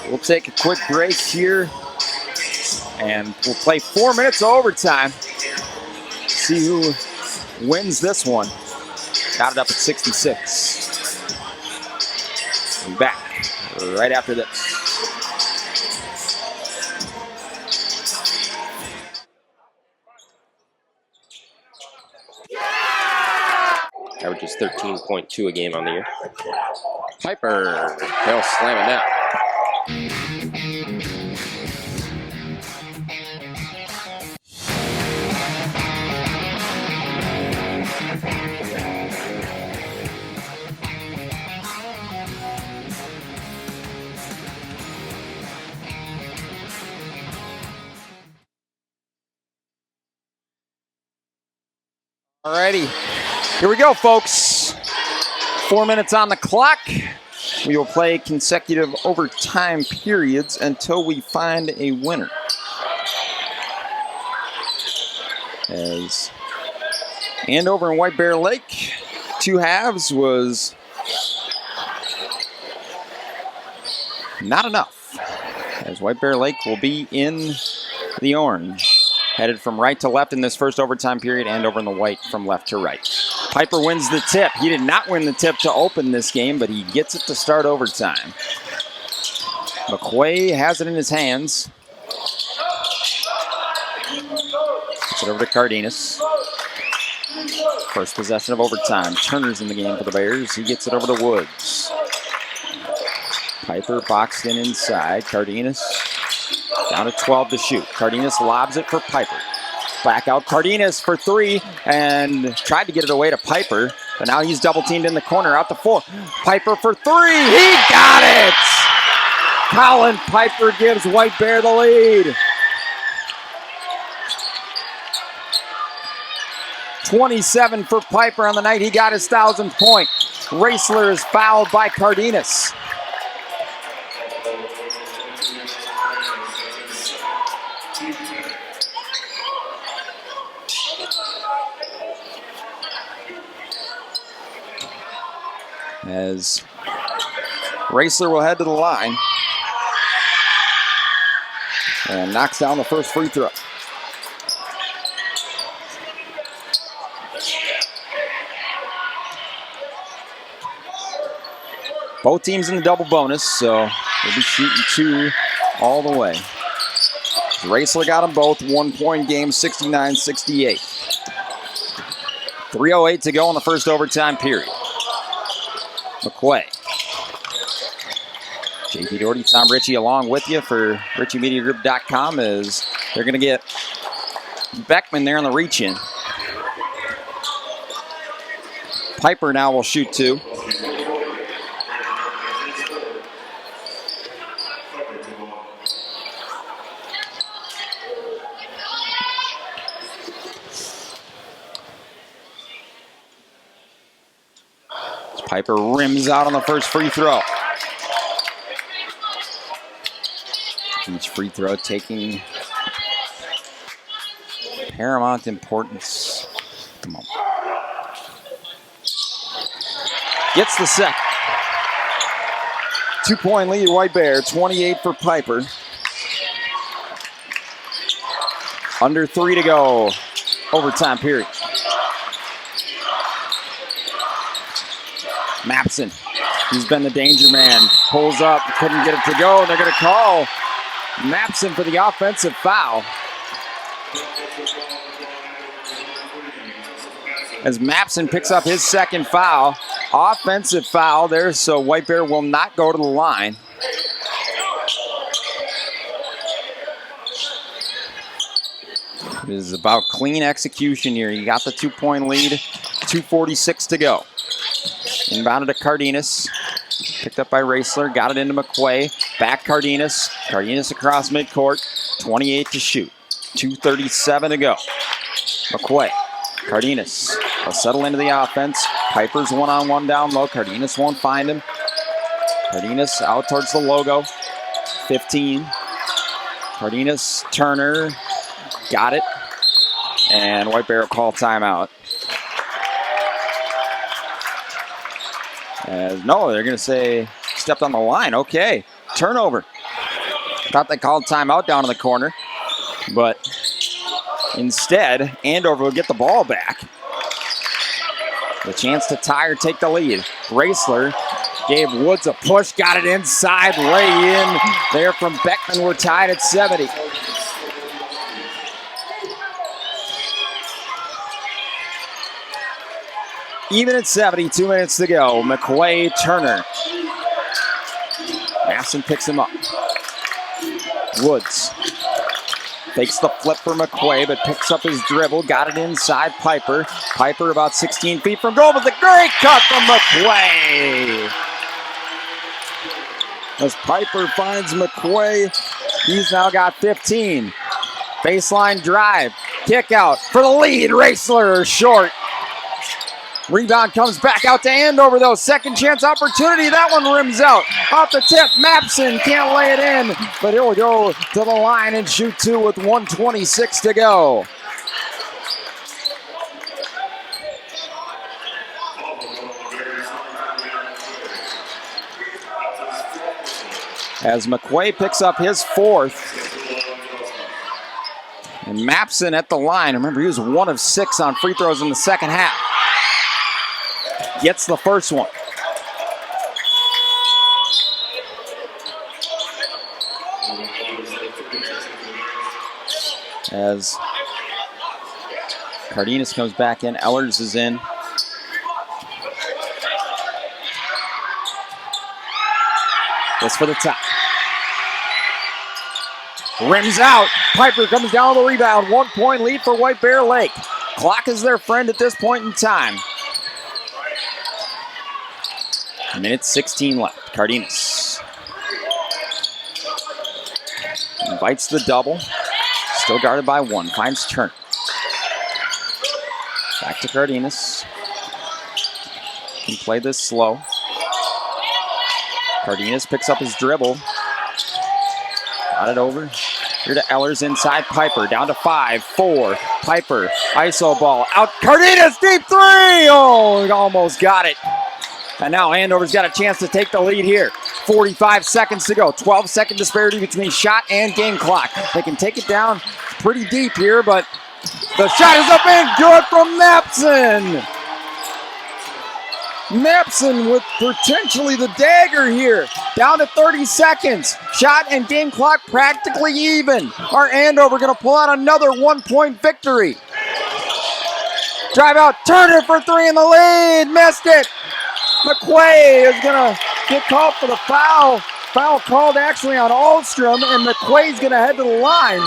S1: We'll take a quick break here And we'll play 4 minutes of overtime. See who wins this one. Got it up at 66. We'll be back right after this.
S4: Averages 13.2 a game on the year.
S1: Piper, he'll slam it down. Alrighty, here we go, folks. 4 minutes on the clock. We will play consecutive overtime periods until we find a winner. As Andover and White Bear Lake, 2 halves was not enough. As White Bear Lake will be in the orange. Headed from right to left in this first overtime period, and over in the white from left to right. Piper wins the tip. He did not win the tip to open this game, but he gets it to start overtime. McQuay has it in his hands. Gets it over to Cardenas. First possession of overtime. Turner's in the game for the Bears. He gets it over to Woods. Piper boxed in inside. Cardenas down to 12 to shoot. Cardenas lobs it for Piper. Back out Cardenas for 3 and tried to get it away to Piper, but now he's double teamed in the corner out to 4. Piper for 3. He got it! Colin Piper gives White Bear the lead. 27 for Piper on the night. He got his 1,000th point. Raisler is fouled by Cardenas. As Raisler will head to the line and knocks down the first free throw. Both teams in the double bonus, so we'll be shooting 2 all the way. Raisler got them both, 1 point game, 69-68. 3:08 to go in the first overtime period. McQuay. JP Doherty, Tom Ritchie along with you for RitchieMediaGroup.com as they're going to get Beckman there on the reach-in. Piper now will shoot 2. Piper rims out on the first free throw. Each free throw taking paramount importance. Come on. Gets the second. 2-point lead, White Bear, 28 for Piper. Under 3 to go, overtime period. Mapson, he's been the danger man. Pulls up, couldn't get it to go. They're going to call Mapson for the offensive foul. As Mapson picks up his second foul. Offensive foul there, so White Bear will not go to the line. It is about clean execution here. You got the 2-point lead, 2:46 to go. Inbounded to Cardenas. Picked up by Raisler. Got it into McQuay. Back Cardenas. Cardenas across midcourt. 28 to shoot. 2:37 to go. McQuay. Cardenas will settle into the offense. Piper's one-on-one down low. Cardenas won't find him. Cardenas out towards the logo. 15. Cardenas, Turner. Got it. And White Bear will call timeout. No, they're going to say stepped on the line. Okay, turnover. Thought they called timeout down in the corner. But instead, Andover will get the ball back. The chance to tie or take the lead. Raisler gave Woods a push, got it inside, lay in there from Beckman. We're tied at 70. Even at 70, 2 minutes to go. McQuay, Turner. Masson picks him up. Woods fakes the flip for McQuay, but picks up his dribble. Got it inside Piper. Piper about 16 feet from goal, but the great cut from McQuay. As Piper finds McQuay, he's now got 15. Baseline drive. Kick out for the lead. Raisler short. Rebound comes back out to Andover, though. Second chance opportunity. That one rims out. Off the tip. Mapson can't lay it in, but he'll go to the line and shoot two with 1:26 to go. As McQuay picks up his fourth. And Mapson at the line. Remember, he was 1 of 6 on free throws in the second half. Gets the first one. As Cardenas comes back in, Ellers is in. This for the top. Rims out. Piper comes down with the rebound. 1 point lead for White Bear Lake. Clock is their friend at this point in time. Minute 16 left. Cardenas invites the double. Still guarded by 1. Finds Turner. Back to Cardenas. Can play this slow. Cardenas picks up his dribble. Got it over. Here to Ellers inside Piper. Down to 5, 4. Piper. ISO ball. Out. Cardenas deep 3. Oh, he almost got it. And now Andover's got a chance to take the lead here. 45 seconds to go. 12-second disparity between shot and game clock. They can take it down pretty deep here, but the shot is up and good from Mapson. Mapson with potentially the dagger here. Down to 30 seconds. Shot and game clock practically even. Are Andover going to pull out another 1-point victory? Drive out. Turner for 3 in the lead. Missed it. McQuay is going to get called for the foul. Foul called actually on Ahlstrom, and McQuay's going to head to the line.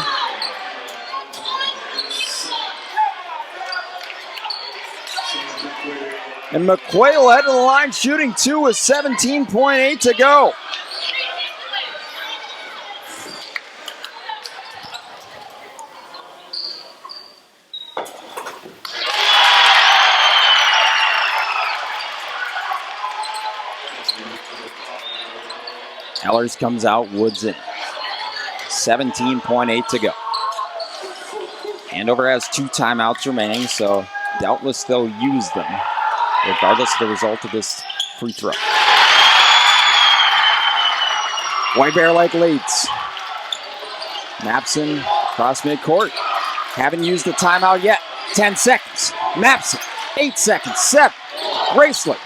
S1: And McQuay will head to the line shooting 2 with 17.8 to go. Ellers comes out, Woods in. 17.8 to go. Andover has 2 timeouts remaining, so doubtless they'll use them, regardless of the result of this free throw. White Bear Lake leads. Mapson across midcourt. Haven't used the timeout yet. 10 seconds. Mapson, 8 seconds. 7. Raisler.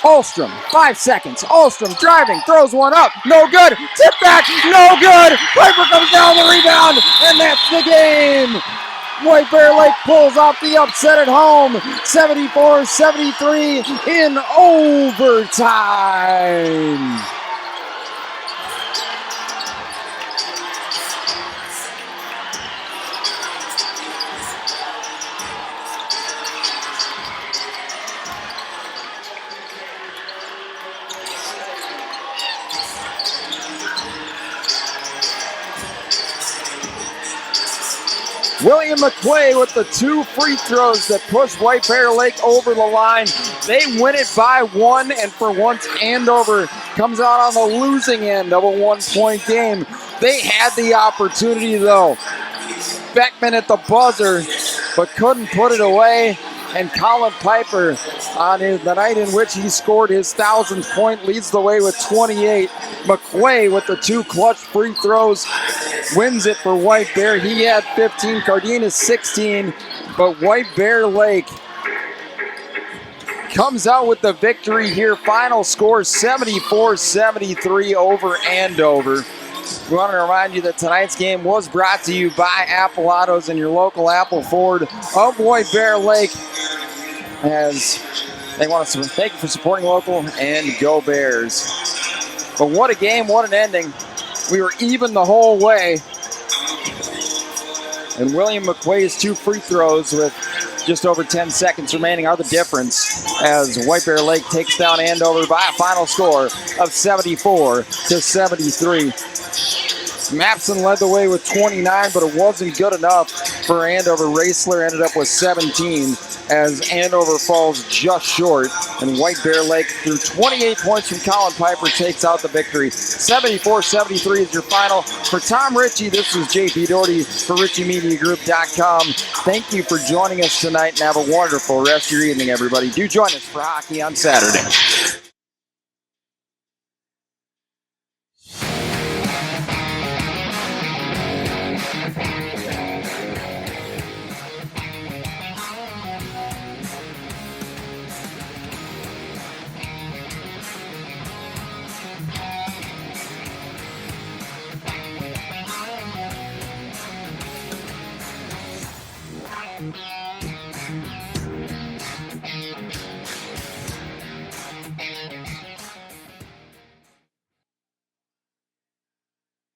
S1: Ahlstrom, 5 seconds. Ahlstrom driving, throws one up. No good. Tip back. No good. Piper comes down the rebound, and that's the game. White Bear Lake pulls off the upset at home. 74-73 in overtime. William McQuay with the 2 free throws that push White Bear Lake over the line. They win it by 1, and for once Andover comes out on the losing end of a 1-point game. They had the opportunity though. Beckman at the buzzer, but couldn't put it away. And Colin Piper, on the night in which he scored his 1,000th point, leads the way with 28. McQuay with the 2 clutch free throws wins it for White Bear. He had 15, Cardenas 16, but White Bear Lake comes out with the victory here. Final score 74-73 over Andover. We want to remind you that tonight's game was brought to you by Apple Autos and your local Apple Ford of White Bear Lake. As they want to thank you for supporting local and go Bears. But what a game, what an ending. We were even the whole way. And William McQuay's 2 free throws with just over 10 seconds remaining are the difference as White Bear Lake takes down Andover by a final score of 74-73. Mapson led the way with 29, but it wasn't good enough for Andover. Raisler ended up with 17 as Andover falls just short, and White Bear Lake, through 28 points from Colin Piper, takes out the victory. 74-73 is your final. For Tom Ritchie, this is JP Doherty for RitchieMediaGroup.com. Thank you for joining us tonight, and have a wonderful rest of your evening, everybody. Do join us for hockey on Saturday.
S5: Mm-hmm.